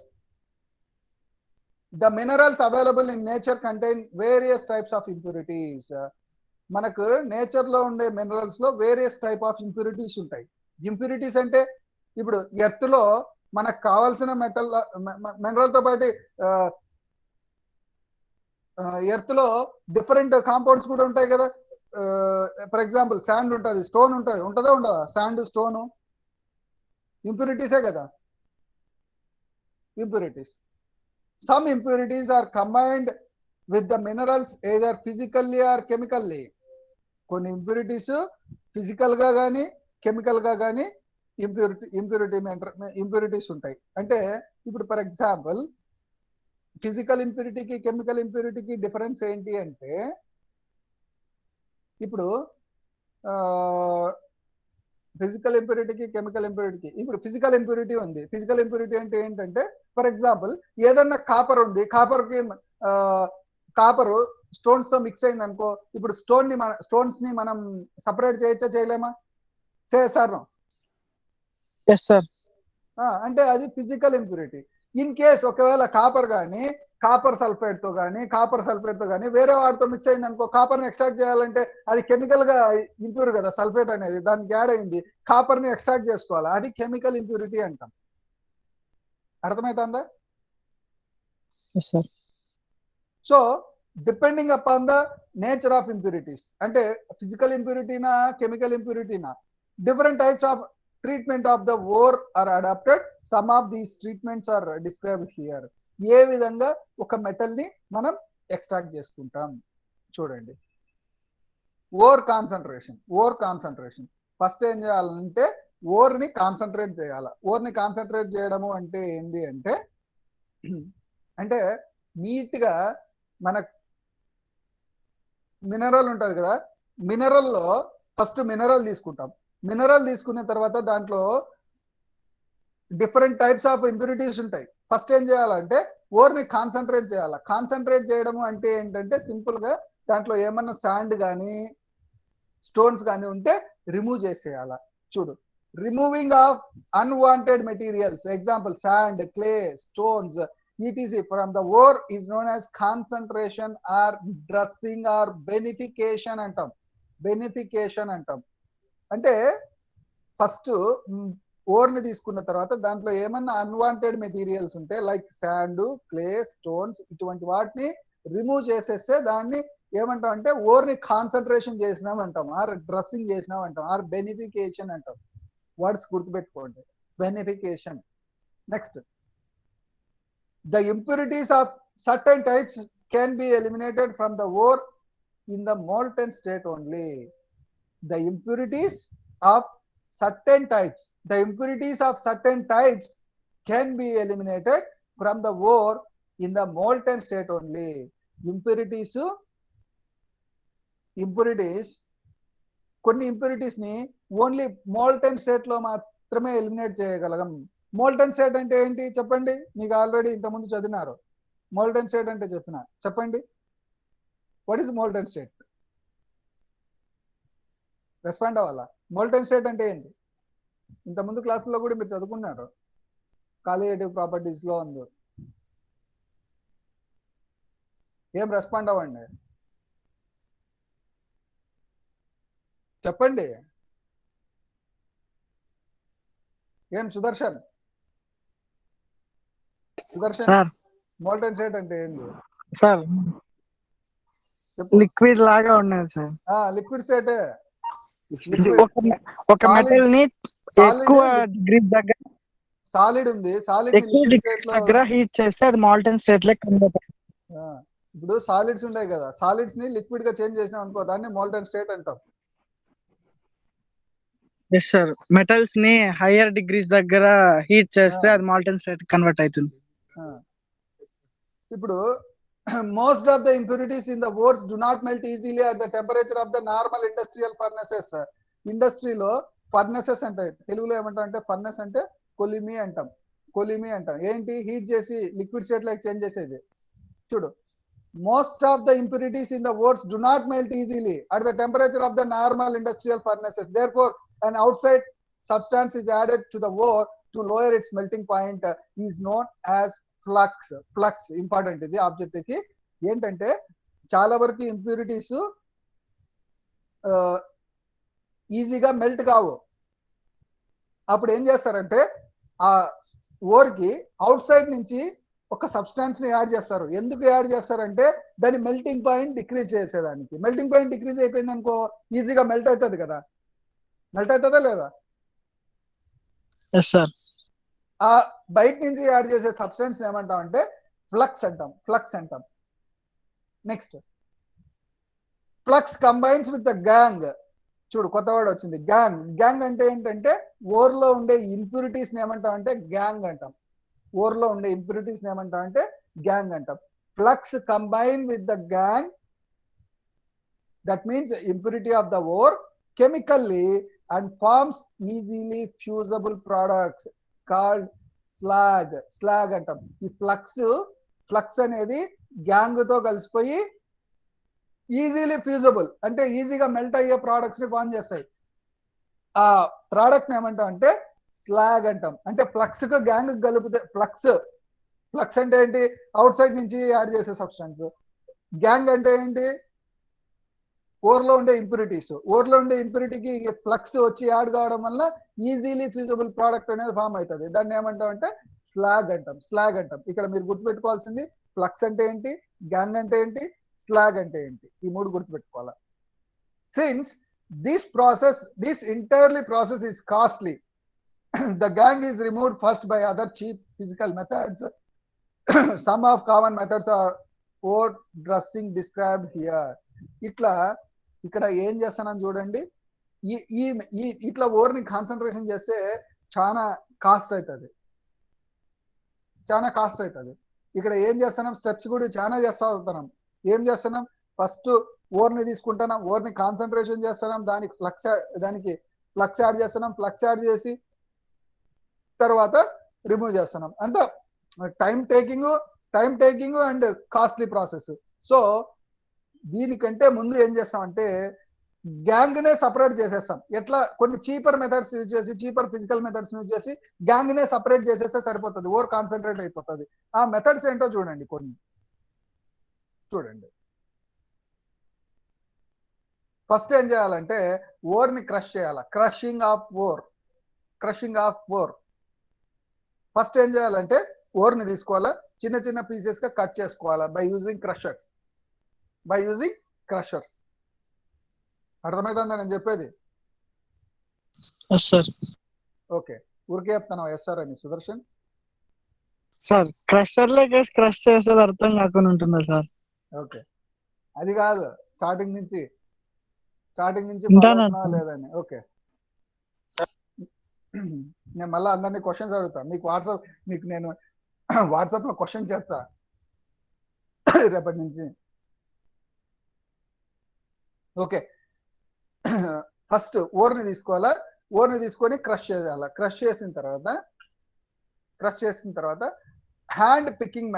A: The minerals available in nature contain various types of impurities. మనకు నేచర్ లో ఉండే మినరల్స్ లో వేరియస్ టైప్ ఆఫ్ ఇంప్యూరిటీస్ ఉంటాయి. ఇంప్యూరిటీస్ అంటే ఇప్పుడు ఎర్త్ లో మనకు కావాల్సిన మినరల్ తో పాటు ఎర్త్ లో డిఫరెంట్ కాంపౌండ్స్ కూడా ఉంటాయి కదా. ఫర్ ఎగ్జాంపుల్ శాండ్ ఉంటుంది, స్టోన్ ఉంటుంది, ఉంటుందా ఉండదా? శాండ్, స్టోన్ ఇంప్యూరిటీసే కదా. Impurities, some impurities are combined with the minerals either physically or chemically. కొన్ని ఇంప్యూరిటీస్ ఫిజికల్ గా గానీ కెమికల్ గా గానీ ఇంప్యూరిటీస్ ఉంటాయి. అంటే ఇప్పుడు ఫర్ ఎగ్జాంపుల్ ఫిజికల్ ఇంప్యూరిటీకి కెమికల్ ఇంప్యూరిటీకి డిఫరెన్స్ ఏంటి అంటే, ఇప్పుడు ఫిజికల్ ఇంప్యూరిటీకి కెమికల్ ఇంప్యూరిటీకి, ఇప్పుడు ఫిజికల్ ఇంప్యూరిటీ ఉంది. ఫిజికల్ ఇంప్యూరిటీ అంటే ఏంటంటే, ఫర్ ఎగ్జాంపుల్ ఏదన్నా కాపర్ ఉంది, కాపర్ స్టోన్స్ తో మిక్స్ అయింది అనుకో, ఇప్పుడు స్టోన్స్ ని మనం సపరేట్ చేయొచ్చా చేయలేమా? చేస్తారు.
B: Yes sir.
A: అంటే అది ఫిజికల్ ఇంప్యూరిటీ. ఇన్ కేస్ ఒకవేళ కాపర్ సల్ఫేట్ తో కానీ వేరే వాటితో మిక్స్ అయింది అనుకో, కాపర్ ని ఎక్స్ట్రాక్ట్ చేయాలంటే అది కెమికల్ గా ఇంప్యూర్ కదా, సల్ఫేట్ అనేది దానికి యాడ్ అయింది, కాపర్ ని ఎక్స్ట్రాక్ట్ చేసుకోవాలి, అది కెమికల్ ఇంప్యూరిటీ అంటాం. అర్థమవుతుందా? So depending upon the nature of impurities, అంటే ఫిజికల్ ఇంప్యూరిటీనా కెమికల్ ఇంప్యూరిటీనా, different types of treatment of the ore are adapted. Some of these treatments are described here. ఏ విధంగా ఒక మెటల్ ని మనం ఎక్స్ట్రాక్ట్ చేసుకుంటాం చూడండి. Or concentration. ఫస్ట్ ఏం చేయాలంటే ఓర్ ని కాన్సన్ట్రేట్ చేయాలి. ఓర్ ని కాన్సన్ట్రేట్ చేయడము అంటే ఏంది అంటే నీట్ గా మన మినరల్ ఉంటది కదా, మినరల్లో ఫస్ట్ మినరల్ తీసుకుంటాం. మినరల్ తీసుకున్న తర్వాత దాంట్లో డిఫరెంట్ టైప్స్ ఆఫ్ ఇంప్యూరిటీస్ ఉంటాయి. ఫస్ట్ ఏం చేయాలంటే ఓర్ ని కాన్సన్ట్రేట్ చేయాలి. కాన్సన్ట్రేట్ చేయడము అంటే ఏంటంటే సింపుల్ గా దాంట్లో ఏమన్నా శాండ్ కానీ స్టోన్స్ కానీ ఉంటే రిమూవ్ చేసేయాల. చూడు, removing of unwanted materials, example sand, clay, stones etc from the ore is known as concentration or dressing or beneficiation అంటాం. అంటే ఫస్ట్ ఓర్ ని తీసుకున్న తర్వాత దాంట్లో ఏమన్నా అన్వాంటెడ్ మెటీరియల్స్ ఉంటే లైక్ శాండ్, క్లే, స్టోన్స్ ఇటువంటి వాటిని రిమూవ్ చేసేస్తే దాన్ని ఏమంటాం అంటే ఓర్ ని కాన్సన్ట్రేషన్ చేసినాం అంటాం, ఆర్ డ్రెస్సింగ్ చేసినాం అంటాం, ఆర్ బెనిఫికేషన్ అంటాం. వర్డ్స్ గుర్తుపెట్టుకోండి, beneficiation. Next, the impurities of certain types can be eliminated from the ore in the molten state only. The impurities of certain types can be eliminated from the ore in the molten state only. Impurities కొన్ని impurities ని only molten state లో మాత్రమే eliminate చేయగలం. Molten state అంటే ఏంటి చెప్పండి? మీకు already ఇంతకుముందు చదివినారు. మోల్టెన్ స్టేట్ అంటే చెప్పండి. What is molten state? Respond అవ్వాలా. మోల్టెన్ స్టేట్ అంటే ఏంటి? ఇంతకుముందు క్లాసుల్లో కూడా మీరు చదువుకున్నారు, కాలియేటివ్ ప్రాపర్టీస్ లో ఉంది. ఏం రెస్పాండ్ అవ్వండి, చెప్పండి. ఏం సుదర్శన్
B: సార్,
A: మోల్టెన్ స్టేట్ అంటే ఏంది
B: సార్? లిక్విడ్ లాగా ఉన్నది సార్.
A: Liquid state.
B: ఒక మెటల్ ని ఎక్కువ డిగ్రీ దగ్గర
A: సాలిడ్ ఉంది, సాలిడ్
B: ఎక్కువ డిగ్రీ దగ్గర హీట్ చేస్తే అది మాల్టెన్ స్టేట్ లో కన్వర్ట్.
A: ఇప్పుడు సాలిడ్స్ ఉంటాయి కదా, సాలిడ్స్ ని లిక్విడ్ గా చేంజ్ చేసినాం అనుకో, దాన్ని మోల్టన్ స్టేట్ అంటాం.
B: Yes sir. మెటల్స్ ని హయ్యర్ డిగ్రీస్ దగ్గర హీట్ చేస్తే అది మాల్టన్ స్టేట్ కన్వర్ట్ అవుతుంది.
A: ఇప్పుడు most of the impurities in the ores do not melt easily at the temperature of the normal industrial furnaces. ఇండస్ట్రీలో ఫర్నెసెస్ అంటే తెలుగులో ఏమంటాం అంటే, ఫర్నెస్ అంటే కొలిమి అంటాం. కొలిమి అంటాం ఏంటి, హీట్ చేసి లిక్విడ్ స్టేట్ లోకి చేంజ్ చేసేది. చూడు, most of the impurities in the ores do not melt easily at the temperature of the normal industrial furnaces. Therefore, an outside substance is added to the ore to lower its melting point, is known as flux. Flux important ఇది object కి. ఏంటంటే చాలా వరకు impurities ఈజీగా melt కావు. అప్పుడు ఏం చేస్తారంటే ఆ ఓర్ కి అవుట్ సైడ్ నుంచి ఒక సబ్స్టాన్స్ ని యాడ్ చేస్తారు. ఎందుకు యాడ్ చేస్తారంటే దాని మెల్టింగ్ పాయింట్ డిక్రీజ్ చేసేదానికి. మెల్టింగ్ పాయింట్ డిక్రీజ్ అయిపోయింది అనుకో, ఈజీగా మెల్ట్ అవుతుంది కదా. మెల్ట్ అవుతుందా లేదా?
B: Yes sir.
A: ఆ బయట నుంచి యాడ్ చేసే సబ్స్టాన్స్ ఏమంటాం అంటే ఫ్లక్స్ అంటాం. ఫ్లక్స్ అంటాం. Next, flux combines with the gang. చూడు, కొత్త వర్డ్ వచ్చింది, గ్యాంగ్. గ్యాంగ్ అంటే ఏంటంటే ఓర్ లో ఉండే ఇంప్యూరిటీస్ ఏమంటాం అంటే గ్యాంగ్ అంటాం. ఓర్ లో ఉండే ఇంప్యూరిటీస్ ఏమంటాం అంటే గ్యాంగ్ అంటాం. Flux combine with the gangue, that means impurity of the ore chemically and forms easily fusible products called slag. Slag అంటాం. ఈ ఫ్లక్స్ అనేది గ్యాంగ్ తో కలిసిపోయి ఈజీలీ ఫ్యూజబుల్ అంటే ఈజీగా మెల్ట్ అయ్యే ప్రోడక్ట్స్ ని ఫార్మ్ చేస్తాయి. ఆ ప్రోడక్ట్ ఏమంటాం అంటే స్లాగ్ అంటాం. అంటే ఫ్లక్స్ కు గ్యాంగ్ కలిపితే ఫ్లక్స్ అంటే ఏంటి, అవుట్ సైడ్ నుంచి యాడ్ చేసే సబ్స్టెన్స్. గ్యాంగ్ అంటే ఏంటి, ఓర్ లో ఉండే ఇంప్యూరిటీస్. ఓర్ లో ఉండే ఇంప్యూరిటీకి ఫ్లక్స్ వచ్చి యాడ్ కావడం వల్ల ఈజీలీ ఫ్యూజబుల్ ప్రోడక్ట్ అనేది ఫామ్ అవుతుంది. దాన్ని ఏమంటాం అంటే స్లాగ్ అంటాం. స్లాగ్ అంటాం. ఇక్కడ మీరు గుర్తుపెట్టుకోవాల్సింది ఫ్లక్స్ అంటే ఏంటి, గ్యాంగ్ అంటే ఏంటి, స్లాగ్ అంటే ఏంటి, ఈ మూడు గుర్తుపెట్టుకోవాలి. Since this entirely process is costly, the gang is removed first by other cheap physical methods. Some of common methods are ore dressing described here. ఇట్లా ఇక్కడ ఏం చేస్తానని చూడండి, ఇట్లా ఓర్ ని కాన్సన్ట్రేషన్ చేస్తే చాలా కాస్ట్ అవుతుంది. ఇక్కడ ఏం చేస్తున్నాం, స్టెప్స్ కూడా చాలా చేస్తా అవుతున్నాం. ఏం చేస్తున్నాం, ఫస్ట్ ఓర్ ని తీసుకుంటున్నాం, ఓర్ ని కాన్సన్ట్రేషన్ చేస్తున్నాం, దానికి ఫ్లక్స్ యాడ్ చేస్తున్నాం, ఫ్లక్స్ యాడ్ చేసి తర్వాత రిమూవ్ చేస్తున్నాం. అంత time taking and costly process. So దీనికంటే ముందు ఏం చేస్తామంటే గ్యాంగ్ నే సపరేట్ చేసేస్తాం. ఎట్లా, కొన్ని చీపర్ మెథడ్స్ యూజ్ చేసి, చీపర్ ఫిజికల్ మెథడ్స్ యూజ్ చేసి గ్యాంగ్ నే సపరేట్ చేసేస్తే సరిపోతుంది, ఓర్ కాన్సన్ట్రేట్ అయిపోతుంది. ఆ మెథడ్స్ ఏంటో చూడండి, కొన్ని చూడండి. ఫస్ట్ ఏం చేయాలంటే ఓర్ ని క్రష్ చేయాలి. Crushing of or. ఫస్ట్ ఏం చేయాలంటే ఓర్ ని తీసుకోవాలా, చిన్న చిన్న పీసెస్ గా కట్ చేసుకోవాలా బై యూజింగ్ క్రషర్స్. అర్థమైందా నేను చెప్పేది? ఓకే, ఊరికే చెప్తాను ఎస్ఆర్ అని సుదర్శన్
B: సార్. క్రషర్ లేకేసి క్రష్ చేసేది అర్థం కాకుండా ఉంటుందా సార్?
A: ఓకే, అది కాదు, స్టార్టింగ్ నుంచి లేదని. ఓకే, నేను మళ్ళీ అందరినీ క్వశ్చన్స్ అడుగుతా. మీకు నేను వాట్సాప్ లో క్వశ్చన్ చేస్తా రేపటి నుంచి. ఓకే, ఫస్ట్ ఓర్ ని తీసుకోవాలా, ఓర్ ని తీసుకొని క్రష్ చేయాలా. క్రష్ చేసిన తర్వాత హ్యాండ్ పికింగ్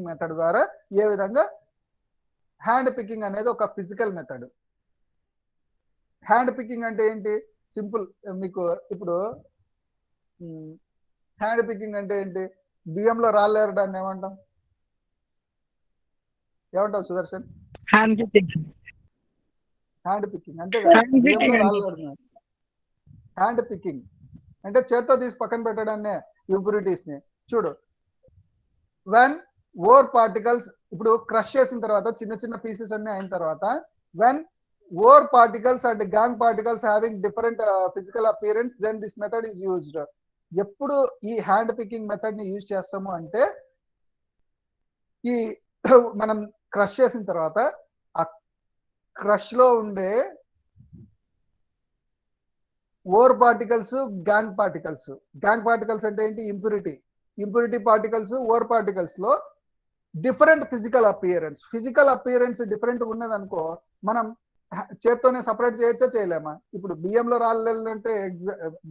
A: మెథడ్ ద్వారా ఏ విధంగా, హ్యాండ్ పికింగ్ అనేది ఒక ఫిజికల్ మెథడ్. హ్యాండ్ పికింగ్ అంటే ఏంటి, సింపుల్. మీకు ఇప్పుడు హ్యాండ్ పికింగ్ అంటే ఏంటి, బియ్యంలో రాళ్ళేరడాన్ని ఏమంటాం సుదర్శన్?
B: హ్యాండ్
A: పికింగ్ అంతే కదా, బియ్యంలో రాళ్ళేరడం. హ్యాండ్ పికింగ్ అంటే చేత్తో తీసి పక్కన పెట్టడాన్నే ఇంప్యూరిటీస్ ని. చూడు, వెన్ ఓర్ పార్టికల్స్, ఇప్పుడు క్రష్ చేసిన తర్వాత చిన్న చిన్న పీసెస్ అన్ని అయిన తర్వాత, when ore particles and gang particles having different physical appearance, then this method is used. ఎప్పుడు ఈ హ్యాండ్ పికింగ్ మెథడ్ ని యూజ్ చేస్తాము అంటే, ఈ మనం క్రష్ చేసిన తర్వాత ఆ క్రష్ లో ఉండే ఓర్ పార్టికల్స్, గ్యాంగ్ పార్టికల్స్ అంటే ఏంటి? ఇంప్యూరిటీ పార్టికల్స్, ఓర్ పార్టికల్స్ లో డిఫరెంట్ ఫిజికల్ అపియరెన్స్ డిఫరెంట్ ఉన్నది అనుకో, మనం చేత్తోనే సపరేట్ చేయొచ్చా చేయలేమా? ఇప్పుడు బియ్యంలో రాళ్ళంటే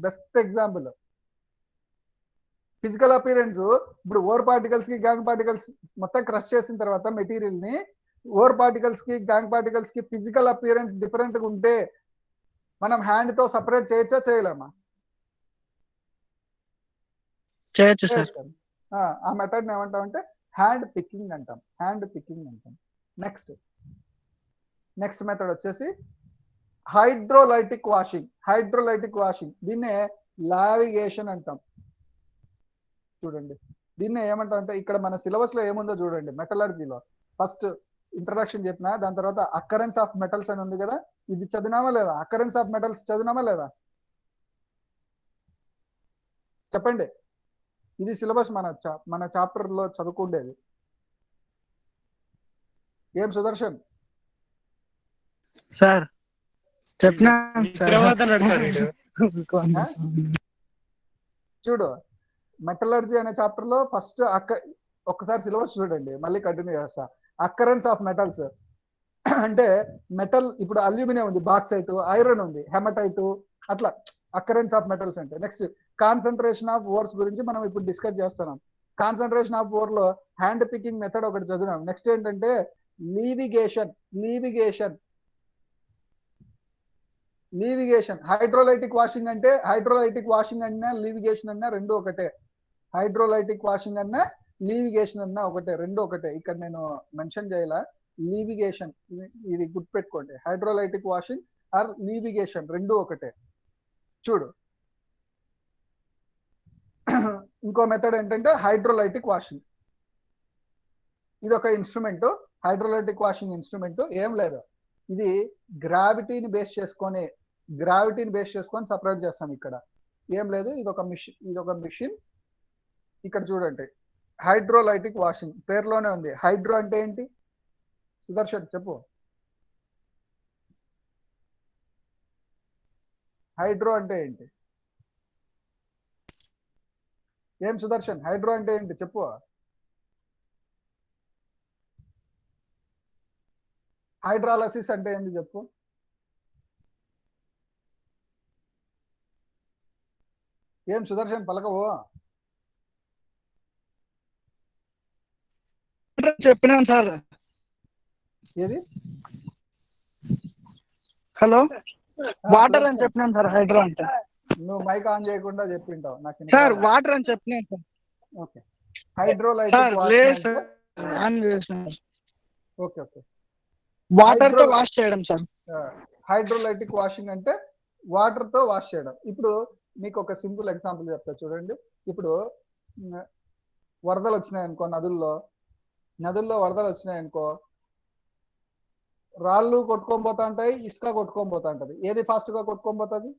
A: బెస్ట్ ఎగ్జాంపుల్. ఫిజికల్ అపియరెన్స్ ఇప్పుడు ఓర్ పార్టికల్స్ కి గ్యాంగ్ పార్టికల్స్ మొత్తం క్రష్ చేసిన తర్వాత మెటీరియల్ ని, ఓర్ పార్టికల్స్ కి గ్యాంగ్ పార్టికల్స్ కి ఫిజికల్ అపియరెన్స్ డిఫరెంట్ గా ఉంటే మనం హ్యాండ్ తో సపరేట్ చేయొచ్చా చేయలేమా?
B: చేయొచ్చు సార్.
A: చేస్తాం. ఆ మెథడ్ ఏమంటామంటే హ్యాండ్ పికింగ్ అంటాం. నెక్స్ట్ మెథడ్ వచ్చేసి హైడ్రోలైటిక్ వాషింగ్. దీన్నే లావిగేషన్ అంటాం. చూడండి, దీన్నే ఏమంటాం అంటే, ఇక్కడ మన సిలబస్ లో ఏముందో చూడండి. మెటలర్జీలో ఫస్ట్ ఇంట్రడక్షన్ చెప్పిన, దాని తర్వాత అక్కరెన్స్ ఆఫ్ మెటల్స్ అని ఉంది కదా, ఇది చదివినామా లేదా? అక్కరెన్స్ ఆఫ్ మెటల్స్ చదివినామా లేదా? చెప్పండి. ఇది సిలబస్ మన చాప్టర్ లో చదువుకుండేది. ఏం సుదర్శన్?
B: సార్ చెప్పినా
A: చూడు, మెటలర్జీ అనే చాప్టర్ లో ఫస్ట్ ఒక్కసారి సిలబస్ చూడండి, మళ్ళీ కంటిన్యూ చేస్తా. అక్కరెన్స్ ఆఫ్ మెటల్స్ అంటే మెటల్, ఇప్పుడు అల్యూమినియం ఉంది, బాక్సైట్, ఐరన్ ఉంది, హెమటైట్, అట్లా అక్కరెన్స్ ఆఫ్ మెటల్స్ అంటే. నెక్స్ట్ కాన్సన్ట్రేషన్ ఆఫ్ ఓర్స్ గురించి మనం ఇప్పుడు డిస్కస్ చేస్తున్నాం. కాన్సన్ట్రేషన్ ఆఫ్ ఓర్ లో హ్యాండ్ పికింగ్ మెథడ్ ఒకటి చదివినాం. నెక్స్ట్ ఏంటంటే లీవిగేషన్. హైడ్రోలైటిక్ వాషింగ్ అన్నా లీవిగేషన్ అన్నా రెండు ఒకటే. హైడ్రోలైటిక్ వాషింగ్ అన్నా లీవిగేషన్ అన్నా ఒకటే, రెండు ఒకటే. ఇక్కడ నేను మెన్షన్ చేయాల లీవిగేషన్, ఇది గుర్తుపెట్టుకోండి. హైడ్రోలైటిక్ వాషింగ్ ఆర్ లీవిగేషన్ రెండు ఒకటే. చూడు, ఇంకో మెథడ్ ఏంటంటే హైడ్రోలైటిక్ వాషింగ్. ఇది ఒక ఇన్స్ట్రుమెంట్. హైడ్రోలైటిక్ వాషింగ్ ఇన్స్ట్రుమెంట్ ఏం లేదు, ఇది గ్రావిటీని బేస్ చేసుకొని సపరేట్ చేస్తాం. ఇక్కడ ఏం లేదు, ఇది ఒక మిషన్. ఇక్కడ చూడండి, హైడ్రోలైటిక్ వాషింగ్ పేరులోనే ఉంది. హైడ్రో అంటే ఏంటి సుదర్శన్ చెప్పు? హైడ్రో అంటే ఏంటి? ఏం సుదర్శన్, హైడ్రో అంటే ఏంటి చెప్పు? హైడ్రాలసిస్ అంటే ఏంటి చెప్పు? ఏం సుదర్శన్ పలకవు?
B: చెప్పినాను సార్.
A: ఏది?
B: హలో, వాటర్ అని చెప్పినాను సార్. హైడ్రో అంటే
A: నువ్వు మైక్ ఆన్ చేయకుండా చెప్పింటావు నాకు
B: సార్. వాటర్ అని చెప్పినాను సార్.
A: ఓకే. హైడ్రోలైటిక్ వాషింగ్ అంటే ఓకే
B: వాటర్ తో వాష్ చేయడం సార్.
A: హైడ్రోలైటిక్ వాషింగ్ అంటే వాటర్ తో వాష్ చేయడం. ఇప్పుడు మీకు ఒక సింపుల్ ఎగ్జాంపుల్ చెప్తా చూడండి. ఇప్పుడు వరదలు వచ్చినాయనుకో, నదుల్లో వరదలు వచ్చినాయనుకో, రాళ్ళు కొట్టుకొని పోతా ఉంటాయి, ఇసుక కొట్టుకొని పోతా ఉంటది. ఏది ఫాస్ట్ గా కొట్టుకొని పోతుంది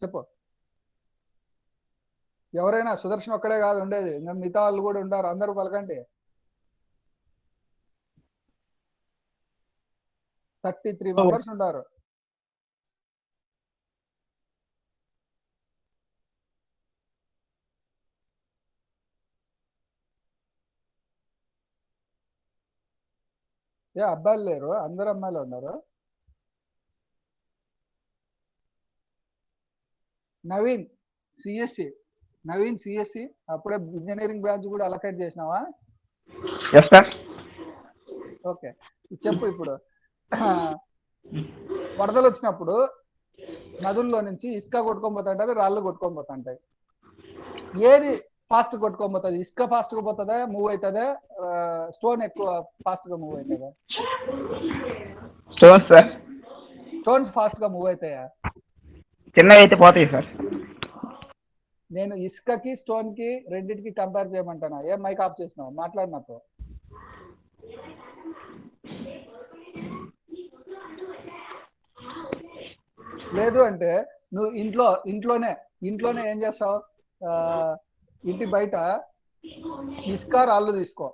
A: చెప్పు? ఎవరైనా, సుదర్శన్ ఒక్కడే కాదు ఉండేది, ఇంకా మిగతా వాళ్ళు కూడా ఉంటారు, అందరూ పలకండి. 33 మెంబర్స్ ఉంటారు. అబ్బాయిలు లేరు, అందరు అమ్మాయిలు ఉన్నారు. నవీన్ సిఎస్సి అప్పుడే ఇంజనీరింగ్ బ్రాంచ్ కూడా అలొకేట్ చేసినావా? ఓకే, చెప్పు. ఇప్పుడు వరదలు వచ్చినప్పుడు నదుల్లో నుంచి ఇసుక కొట్టుకొని పోతుంటది, రాళ్ళు కొట్టుకొని పోతుంటాయి. ఏది ఫాస్ట్ కొట్టుకొని పోతుంది? ఇసుక ఫాస్ట్ గా పోతుందా, మూవ్ అవుతుందా? స్టోన్ ఎక్కువ ఫాస్ట్ గా మూవ్ అవుతుందా? స్టోన్స్ ఫాస్ట్ గా మూవ్ అవుతాయా?
C: చిన్నవి అయితే పోతాయి సార్.
A: నేను ఇసుకకి స్టోన్ కి రెండింటికి కంపేర్ చేయమంటానా? ఏం మైక్ ఆఫ్ చేసినావు? మాట్లాడినప్పుడు లేదు అంటే నువ్వు ఇంట్లోనే ఏం చేస్తావు? ఇంటి బయట ఇసుక రాళ్ళు తీసుకో,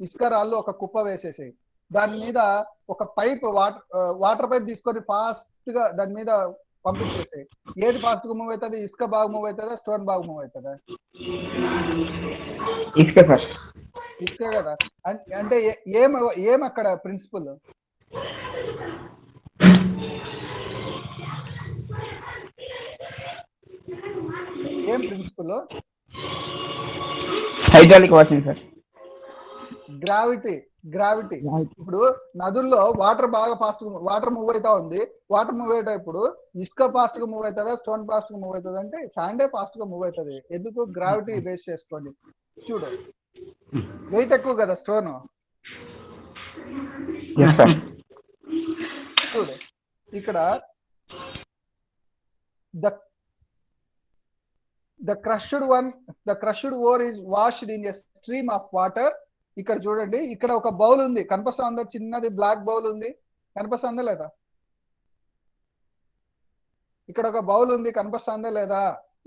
A: ఇసుక రాళ్ళు ఒక కుప్ప వేసేసేయి. దాని మీద ఒక పైప్ వాటర్ పైప్ తీసుకొని ఫాస్ట్ గా దాని మీద పంపించేసేయి. ఏది ఫాస్ట్ గా మూవ్ అవుతుంది? ఇసుక బాగా మూవ్ అవుతుందా, స్టోన్ బాగా మూవ్ అవుతుందా?
C: ఇసుక సార్.
A: ఇసుకే కదా. అంటే ఏం ఏం అక్కడ ప్రిన్సిపల్? ఏం principle?
C: Hydraulic washing sir.
A: Gravity. ఇప్పుడు నదుల్లో వాటర్ బాగా ఫాస్ట్ గా వాటర్ మూవ్ అవుతా ఉంది. వాటర్ మూవ్ అయ్యేటప్పుడు ఇసుక ఫాస్ట్ గా మూవ్ అవుతుందా, స్టోన్ ఫాస్ట్ గా మూవ్ అవుతుంది? అంటే శాండే ఫాస్ట్ గా మూవ్ అవుతుంది. ఎందుకు? గ్రావిటీ బేస్ చేసుకోండి. చూడు, వెయిట్ ఎక్కువ కదా స్టోన్. చూడు ఇక్కడ the crushed ore is washed in a stream of water. ఇక్కడ చూడండి, ఇక్కడ ఒక బౌల్ ఉంది, కనిపిస్తుందా? చిన్నది బ్లాక్ బౌల్ ఉంది, కనిపిస్తుందా లేదా? ఇక్కడ ఒక బౌల్ ఉంది, కనిపిస్తుందా లేదా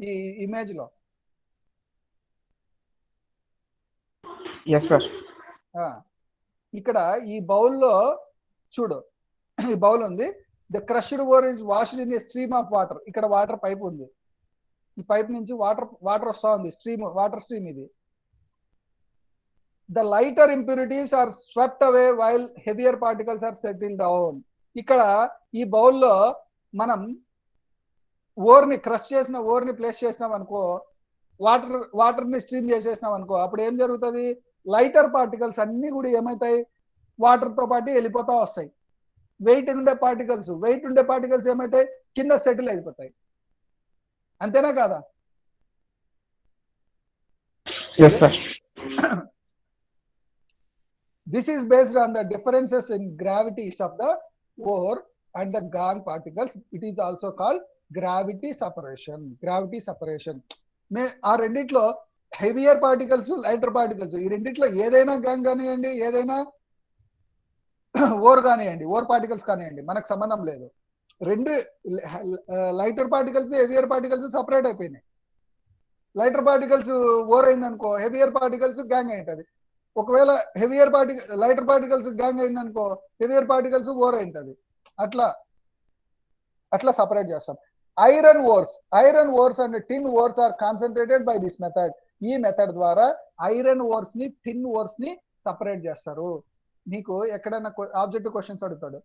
A: ఈ ఇమేజ్ లో? ఇక్కడ ఈ బౌల్లో చూడు, ఈ బౌల్ ఉంది. The crushed ore is washed in a stream of water. ఇక్కడ వాటర్ పైప్ ఉంది, ఈ పైప్ నుంచి వాటర్ వస్తా ఉంది, వాటర్ స్ట్రీమ్ ఇది. The lighter impurities are swept away while heavier particles are settle down. ఇక్కడ ఈ బౌల్లో మనం ఓర్ని క్రష్ చేసిన ఓర్ని ప్లేస్ చేసినాం అనుకో, వాటర్ ని స్ట్రీమ్ చేసేసినాం అనుకో, అప్పుడు ఏం జరుగుతుంది? లైటర్ పార్టికల్స్ అన్ని కూడా ఏమవుతాయి? వాటర్ తో పాటు వెళ్ళిపోతా వస్తాయి. వెయిట్ ఉండే పార్టికల్స్ ఏమవుతాయి? కింద సెటిల్ అయిపోతాయి. అంతేనా కాదా? This is based on the differences in gravities of the ore and the gangue particles. It is also called gravity separation. ఆ రెండిట్లో హెవియర్ పార్టికల్స్, లైటర్ పార్టికల్స్, ఈ రెండిట్లో ఏదైనా గ్యాంగ్ కానివ్వండి, ఏదైనా ఓర్ కానివ్వండి, ఓర్ పార్టికల్స్ కానివ్వండి, మనకు సంబంధం లేదు. రెండు lighter particles, heavier particles separate అయిపోయినాయి. లైటర్ పార్టికల్స్ ఓర్ అయిందనుకో, హెవియర్ పార్టికల్స్ గ్యాంగ్ అయింటది. ఒకవేళ లైటర్ పార్టికల్స్ గ్యాంగ్ అయిందనుకో, హెవియర్ పార్టికల్స్ ఓర్ అయింటది. అట్లా సపరేట్ చేస్తాం. Iron ores and tin ores are concentrated by this method. ఈ మెథడ్ ద్వారా ఐరన్ ఓర్స్ ని, టిన్ ఓర్స్ ని సపరేట్ చేస్తారు. నీకు ఎక్కడైనా ఆబ్జెక్టివ్ క్వశ్చన్స్ అడుగుతాడు,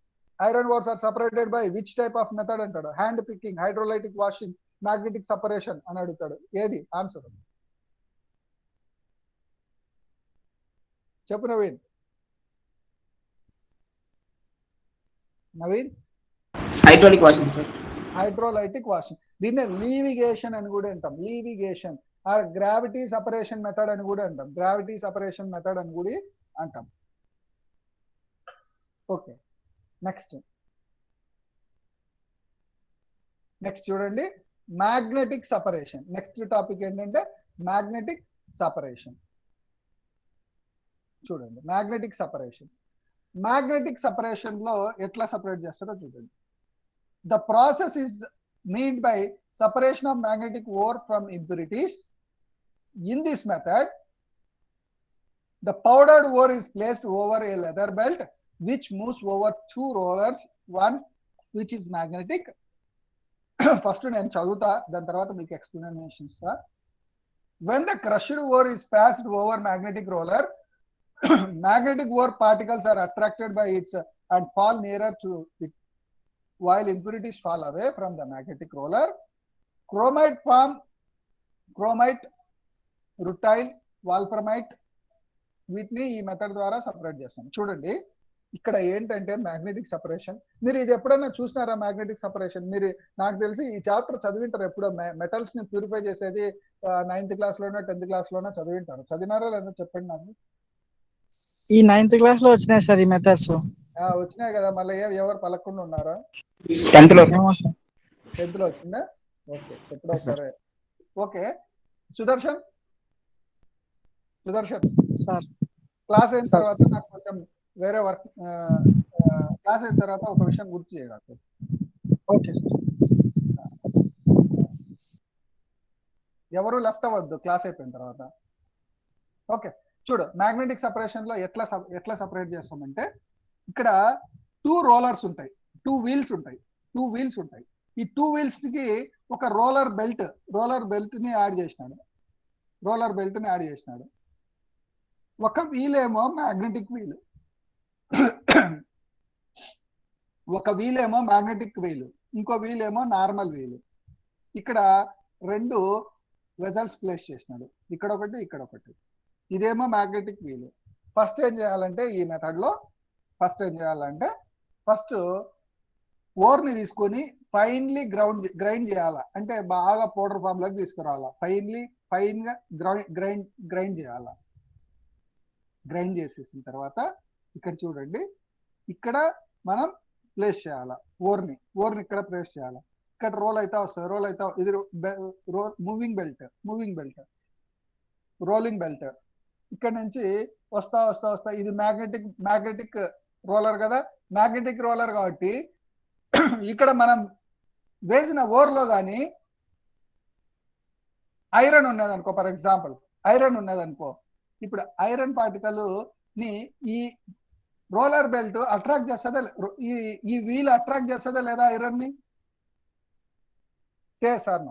A: iron ores are separated by which type of method అంటాడు. Hand picking, hydrolytic washing, magnetic separation అని అడుగుతాడు. ఏది ఆన్సర్? చెప్పు నవీన్. Hydrolytic washing. దీన్నే లీవిగేషన్ అని కూడా అంటాం. Levigation or gravity separation method అని కూడా అంటాం. ఓకే, నెక్స్ట్ చూడండి, మ్యాగ్నెటిక్ సపరేషన్. నెక్స్ట్ టాపిక్ ఏంటంటే మ్యాగ్నెటిక్ సపరేషన్. చూడండి, మ్యాగ్నెటిక్ సపరేషన్ లో ఎట్లా సపరేట్ చేస్తారో చూడండి. The process is made by separation of magnetic ore from impurities. In this method the powdered ore is placed over a leather belt which moves over two rollers, one which is magnetic. First నేను చదువుతా, దాని తర్వాత మీకు explanation ఇస్తా. when the crushed ore is passed over magnetic roller, magnetic ore particles are attracted by it and fall nearer to it, while impurities fall away from the magnetic roller. Chromite form, rutile, wolframite, వీటిని ఈ method ద్వారా separate చేస్తాం. చూడండి, ఇక్కడ ఏంటంటే magnetic separation. మీరు ఇది ఎప్పుడైనా చూసినారా? మ్యాగ్నెటిక్ సపరేషన్ మీరు, నాకు తెలిసి ఈ చాప్టర్ చదివింటారు. ఎప్పుడో మెటల్స్ ని ప్యూరిఫై చేసేది 9th క్లాస్ లోనో 10th క్లాస్ లోనో చదివింటారు. చదివినారా లేదా చెప్పండి నాకు.
B: ఈ 9th క్లాస్ లో వచ్చినాయి సార్ ఈ మెథడ్స్.
A: వచ్చినాయి కదా, మళ్ళీ ఎవరు పలకుండా ఉన్నారా?
C: 10th లో
A: వచ్చిందా? ఓకే, ఎప్పుడో ఒకసారి. ఓకే, సుదర్శన్
B: సార్,
A: క్లాస్ అయిన తర్వాత నాకు కొంచెం వేరే వర్క్, క్లాస్ అయిన తర్వాత ఒక విషయం గుర్తు చేయాలి.
B: Okay sir.
A: ఎవరు లెఫ్ట్ అవ్వద్దు క్లాస్ అయిపోయిన తర్వాత. ఓకే, చూడు మ్యాగ్నెటిక్ సెపరేషన్ లో ఎట్లా సపరేట్ చేస్తామంటే, ఇక్కడ 2 రోలర్స్ ఉంటాయి, 2 వీల్స్ ఉంటాయి, 2 వీల్స్ ఉంటాయి. ఈ 2 వీల్స్ కి ఒక రోలర్ బెల్ట్ ని యాడ్ చేసినాడు. ఒక వీల్ ఏమో మ్యాగ్నెటిక్ వీల్, ఇంకో వీల్ ఏమో నార్మల్ వీల్. ఇక్కడ 2 వెజల్స్ ప్లేస్ చేసినాడు, ఇక్కడ ఒకటి. ఇదేమో మ్యాగ్నెటిక్ వీల్. ఫస్ట్ ఏం చేయాలంటే, ఈ మెథడ్ లో ఫస్ట్ ఓర్ ని తీసుకొని ఫైన్లీ గ్రైండ్ చేయాలా, అంటే బాగా పౌడర్ ఫామ్ లోకి తీసుకురావాలా. ఫైన్ గా గ్రైండ్ చేయాలా. గ్రైండ్ చేసేసిన తర్వాత ఇక్కడ చూడండి, ఇక్కడ మనం ప్లేస్ చేయాలా ఓర్ని ఇక్కడ ప్లేస్ చేయాలా. ఇక్కడ రోల్ అయితే వస్తుంది, ఇది మూవింగ్ బెల్ట్, రోలింగ్ బెల్ట్. ఇక్కడ నుంచి వస్తా ఇది మ్యాగ్నెటిక్ రోలర్ కదా. మ్యాగ్నెటిక్ రోలర్ కాబట్టి ఇక్కడ మనం వేసిన ఓర్లో కానీ ఐరన్ ఉన్నదనుకో, ఫర్ ఎగ్జాంపుల్ ఇప్పుడు ఐరన్ పార్టికల్ ని ఈ రోలర్ బెల్ట్ అట్రాక్ట్ చేస్తుందా, ఈ వీల్ అట్రాక్ట్ చేస్తుందా లేదా ఐరన్ ని? సార్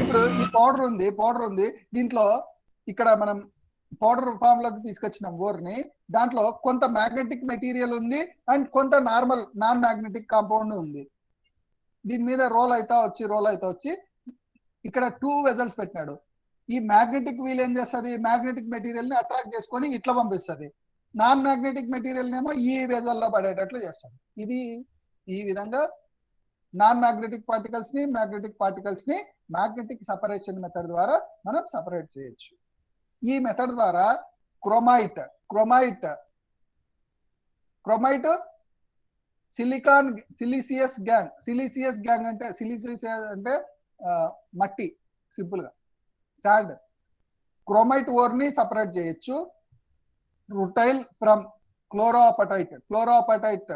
A: ఇప్పుడు ఈ పౌడర్ ఉంది, దీంట్లో ఇక్కడ మనం పౌడర్ ఫామ్ లోకి తీసుకొచ్చిన ఓర్ ని, దాంట్లో కొంత మ్యాగ్నెటిక్ మెటీరియల్ ఉంది అండ్ కొంత నాన్ మ్యాగ్నెటిక్ కాంపౌండ్ ఉంది. దీని మీద రోల్ అయితే వచ్చి ఇక్కడ 2 వెజల్స్ పెట్టినాడు. ఈ మ్యాగ్నెటిక్ వీల్ ఏం చేస్తుంది, మ్యాగ్నెటిక్ మెటీరియల్ ని అట్రాక్ట్ చేసుకొని ఇట్లా పంపిస్తుంది. నాన్ మ్యాగ్నెటిక్ మెటీరియల్ నేమో ఈ వెజల్లో పడేటట్లు చేస్తుంది. ఇది ఈ విధంగా నాన్ మ్యాగ్నెటిక్ పార్టికల్స్ ని మ్యాగ్నెటిక్ సెపరేషన్ మెథడ్ ద్వారా మనం సెపరేట్ చేయొచ్చు. ఈ మెథడ్ ద్వారా క్రోమైట్ సిలిసియస్ గ్యాంగ్ అంటే మట్టి, సింపుల్ గా శాండ్. క్రోమైట్ ఓర్ ని సపరేట్ చేయొచ్చు. రుటైల్ ఫ్రమ్ క్లోరోఅపటైట్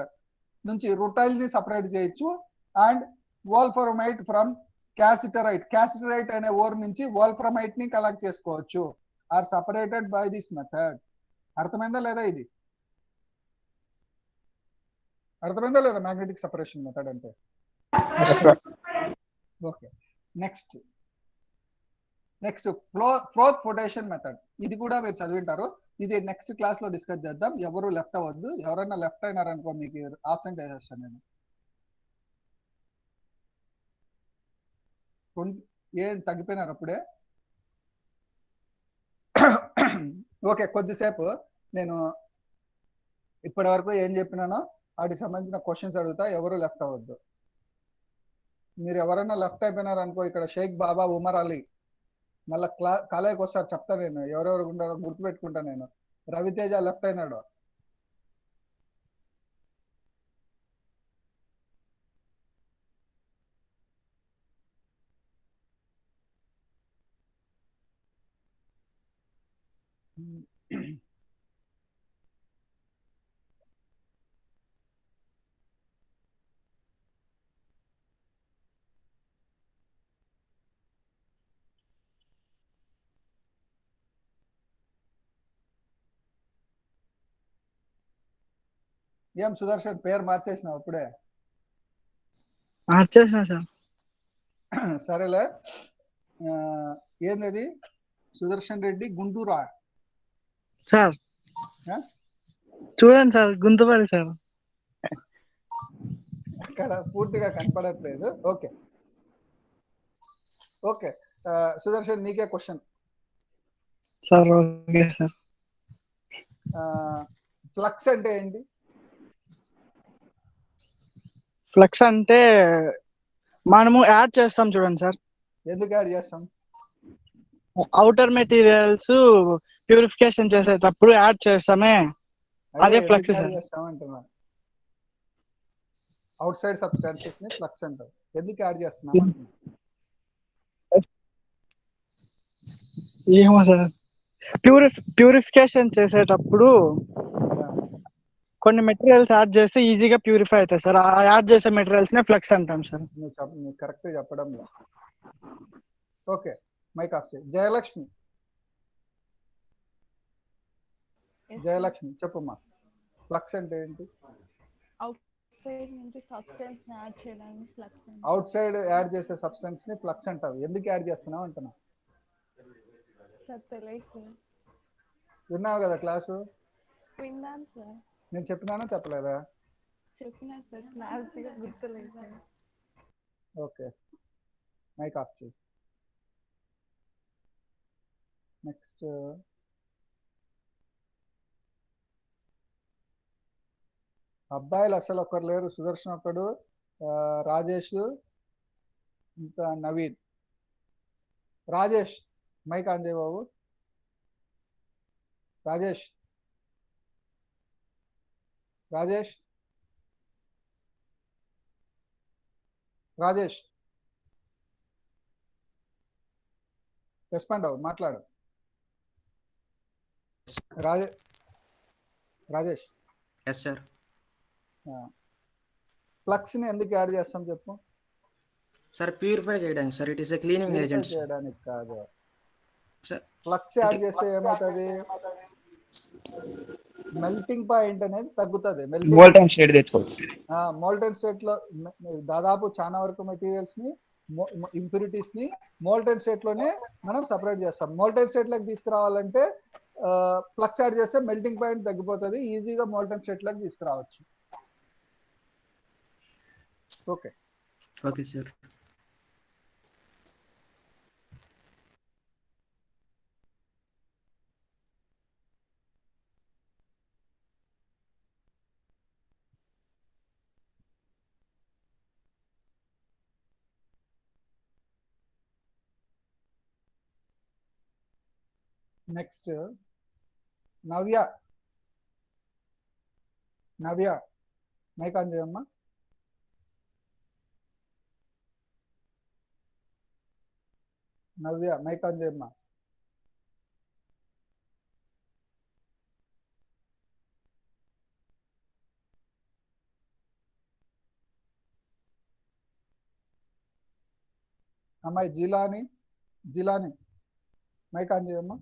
A: నుంచి రుటైల్ ని సపరేట్ చేయొచ్చు. అండ్ వోల్ఫ్రమైట్ ఫ్రమ్ క్యాసిటరైట్ అనే ఓర్ నుంచి వోల్ఫ్రమైట్ ని కలెక్ట్ చేసుకోవచ్చు. Or separated by this method. అర్థమైందా లేదా? ఇది అర్థమైందా లేదా మ్యాగ్నెటిక్ సెపరేషన్ మెథడ్ అంటే? Okay, next froth flotation method. ఇది కూడా మీరు చదివింటారు. ఇది నెక్స్ట్ క్లాస్ లో డిస్కస్ చేద్దాం. ఎవరు లెఫ్ట్ అవ్వద్దు. ఎవరైనా లెఫ్ట్ అయినారనుకో మీకు ఆప్షన్ చేసేస్తాను నేను. ఏం తగ్గిపోయినారు అప్పుడే? ఓకే, కొద్దిసేపు నేను ఇప్పటి వరకు ఏం చెప్పినానో వాటికి సంబంధించిన క్వశ్చన్స్ అడుగుతా. ఎవరు లెఫ్ట్ అవ్వద్దు. మీరు ఎవరైనా లెఫ్ట్ అయిపోయినారు అనుకో, ఇక్కడ షేక్ బాబా, ఉమర్ అలీ మళ్ళా కాలేజీకి వస్తారు, చెప్తా నేను ఎవరెవరు ఉంటారో గుర్తుపెట్టుకుంటా నేను. రవితేజ లెఫ్ట్ అయినాడు. ఏం సుదర్శన్ పేరు మార్చేసినావు అప్పుడే?
B: మార్చేసిన సార్.
A: సరేలే. ఏంది సుదర్శన్ రెడ్డి గుంటూరా
B: సార్? చూడండి సార్, గుంతుపల్లి సార్.
A: అక్కడ పూర్తిగా కనపడట్లేదు. ఓకే ఓకే, సుదర్శన్ నీకే question
B: sir. Okay sir.
A: Flux అంటే ఏంటి?
B: ఫ్లక్స్ అంటే మనము యాడ్ చేస్తాం చూడండి సార్.
A: ఎందుకు యాడ్ చేస్తాం?
B: అవుటర్ మెటీరియల్స్ ప్యూరిఫికేషన్ చేసేటప్పుడు యాడ్ చేస్తామే, అదే ఫ్లక్స్ సార్.
A: అంటున్నా అవుట్ సైడ్ సబ్స్టాన్సెస్ ని ఫ్లక్స్ అంటారు. ఎందుకు యాడ్ చేస్తున్నాం?
B: ఏమో సార్, ప్యూరిఫికేషన్ చేసేటప్పుడు కొన్ని మెటీరియల్స్ యాడ్ చేస్తే ఈజీగా ప్యూరిఫై అవుతాయి సార్. ఆ యాడ్ చేసే మెటీరియల్స్ నే ఫ్లక్స్ అంటాం సార్.
A: నువ్వు కరెక్ట్ చెప్పడం. ఓకే, మైక్ ఆఫ్ చేయి. జయలక్ష్మి, జయలక్ష్మి చెప్పమ్మా, ఫ్లక్స్ అంటే ఏంటి?
D: అవుట్సైడ్ నుంచి సబ్స్టెన్స్ యాడ్ చేయడానికి ఫ్లక్స్.
A: అవుట్ సైడ్ యాడ్ చేసే సబ్స్టెన్స్ ని ఫ్లక్స్ అంటారు. ఎందుకు యాడ్ చేస్తున్నావు అంటున్నా?
D: సార్ తెలియదు సార్.
A: విన్నావు కదా క్లాసు?
D: విన్నాను సార్.
A: నేను చెప్పినానా చెప్పలేదా?
D: చెప్పినా సార్, క్లారిటీగా గుర్తులేదు సార్.
A: ఓకే, మైక్ ఆఫ్ చేయి. నెక్స్ట్ అబ్బాయిలు అసలు ఒకరు లేరు. సుదర్శన్ ఒకడు, రాజేష్, ఇంకా నవీన్. రాజేష్ మైక్ ఆన్ చేయ బాబు. రాజేష్, రాజేష్, రాజేష్ రెస్పాండ్ అవ్వు, మాట్లాడు. రాజేష్.
E: Yes sir.
A: ఫ్లక్స్ ని ఎందుకు యాడ్ చేస్తాం చెప్పు?
E: సార్ ప్యూరిఫై చేయడానికి sir. It is a cleaning agent
A: చేయడానికి కాదు.
E: సార్.
A: ఫ్లక్స్ యాడ్ చేస్తే ఏమవుతుంది? మెల్టింగ్ పాయింట్ అనేది తగ్గుతుంది.
C: మోల్టెన్ స్టేట్ తెచ్చుకోవచ్చు.
A: మోల్టెన్ స్టేట్ లో దాదాపు చాలా వరకు మెటీరియల్స్ ని, ఇంప్యూరిటీస్ ని మోల్టెన్ స్టేట్ లోనే మనం సపరేట్ చేస్తాం. మోల్టెన్ స్టేట్ లోకి తీసుకురావాలంటే ఫ్లక్స్ యాడ్ చేస్తే మెల్టింగ్ పాయింట్ తగ్గిపోతుంది, ఈజీగా మోల్టెన్ స్టేట్ లోకి తీసుకురావచ్చు. Okay
E: okay sir.
A: Next Navya. Navya mike on చేయమ్మా. నవ్య మైక్ ఆన్ చేయమ్మా. అమ్మాయి జిలాని, జిలాని మైక్ ఆన్ చేయమ్మా.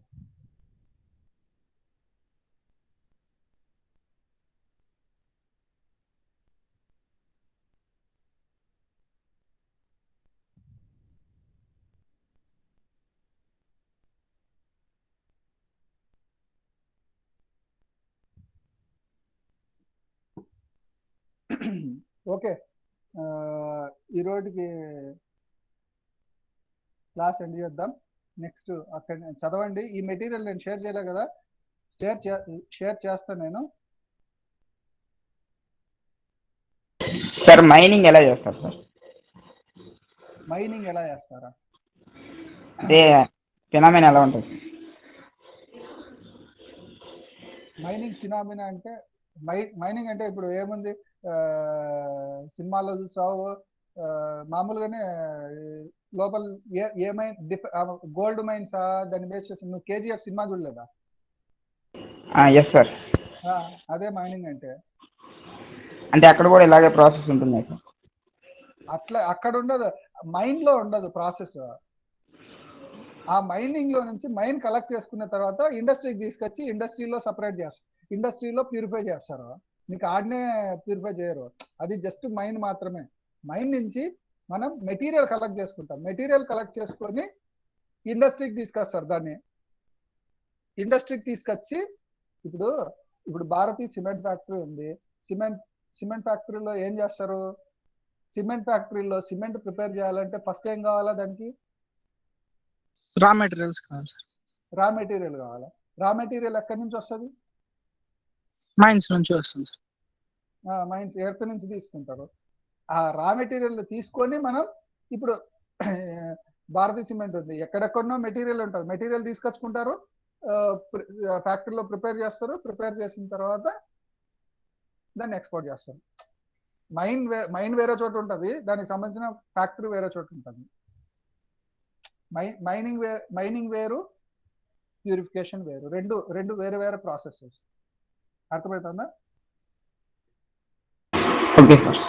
A: ఓకే, ఈ రోజుకి క్లాస్ ఎండ్ చేద్దాం. నెక్స్ట్ అక్కడ చదవండి. ఈ మెటీరియల్ నేను షేర్ చేయలే కదా, షేర్ చేస్తాను నేను.
C: సార్ మైనింగ్ ఎలా చేస్తారు సార్?
A: మైనింగ్ ఎలా చేస్తారా?
C: అదే ఫినామినా ఎలా ఉంటుంది?
A: మైనింగ్ ఫినామినా అంటే, మైనింగ్ అంటే ఇప్పుడు ఏముంది, సినిమాలో చూసావు, మామూలుగానే లోపల ఏ మైన్, గోల్డ్ మైన్స్ దాన్ని బేస్ చేసి. నువ్వు కేజీఎఫ్ సినిమా చూడలేదా?
C: Yes sir.
A: అదే మైనింగ్
C: అంటే అక్కడ కూడా ఇలాగే ప్రాసెస్ ఉంటుంది సార్?
A: అట్లా అక్కడ ఉండదు, మైన్ లో ఉండదు ప్రాసెస్. ఆ మైనింగ్ లో నుంచి మైన్ కలెక్ట్ చేసుకున్న తర్వాత ఇండస్ట్రీకి తీసుకొచ్చి ఇండస్ట్రీలో సపరేట్ చేస్తారు, ఇండస్ట్రీలో ప్యూరిఫై చేస్తారు. మీకు ఆడనే ప్యూరిఫై చేయరు, అది జస్ట్ మైన్ మాత్రమే. మైన్ నుంచి మనం మెటీరియల్ కలెక్ట్ చేసుకుంటాం, మెటీరియల్ కలెక్ట్ చేసుకొని ఇండస్ట్రీకి తీసుకొస్తారు. దాన్ని ఇండస్ట్రీకి తీసుకొచ్చి ఇప్పుడు భారతీ సిమెంట్ ఫ్యాక్టరీ ఉంది. సిమెంట్ ఫ్యాక్టరీలో ఏం చేస్తారు? సిమెంట్ ఫ్యాక్టరీలో సిమెంట్ ప్రిపేర్ చేయాలంటే ఫస్ట్ ఏం కావాలా? దానికి
B: రా మెటీరియల్స్ కావాలి సార్.
A: రా మెటీరియల్ కావాలా? రా మెటీరియల్ ఎక్కడి నుంచి వస్తుంది?
B: మైన్స్ నుంచి వస్తుంది సార్.
A: మైన్స్ ఎర్త్ నుంచి తీసుకుంటారు. ఆ రా మెటీరియల్ తీసుకొని మనం ఇప్పుడు భారతీ సిమెంట్ ఉంది, ఎక్కడెక్కడనో మెటీరియల్ ఉంటుంది, మెటీరియల్ తీసుకొచ్చుకుంటారు, ఫ్యాక్టరీలో ప్రిపేర్ చేస్తారు. ప్రిపేర్ చేసిన తర్వాత దాన్ని ఎక్స్పోర్ట్ చేస్తారు. మైన్ వేరే చోట ఉంటుంది, దానికి సంబంధించిన ఫ్యాక్టరీ వేరే చోట ఉంటుంది. మైనింగ్ వేరు, ప్యూరిఫికేషన్ వేరు, రెండు వేరే వేరే ప్రాసెసెస్. అర్థమవుతుందా?
C: Okay sir.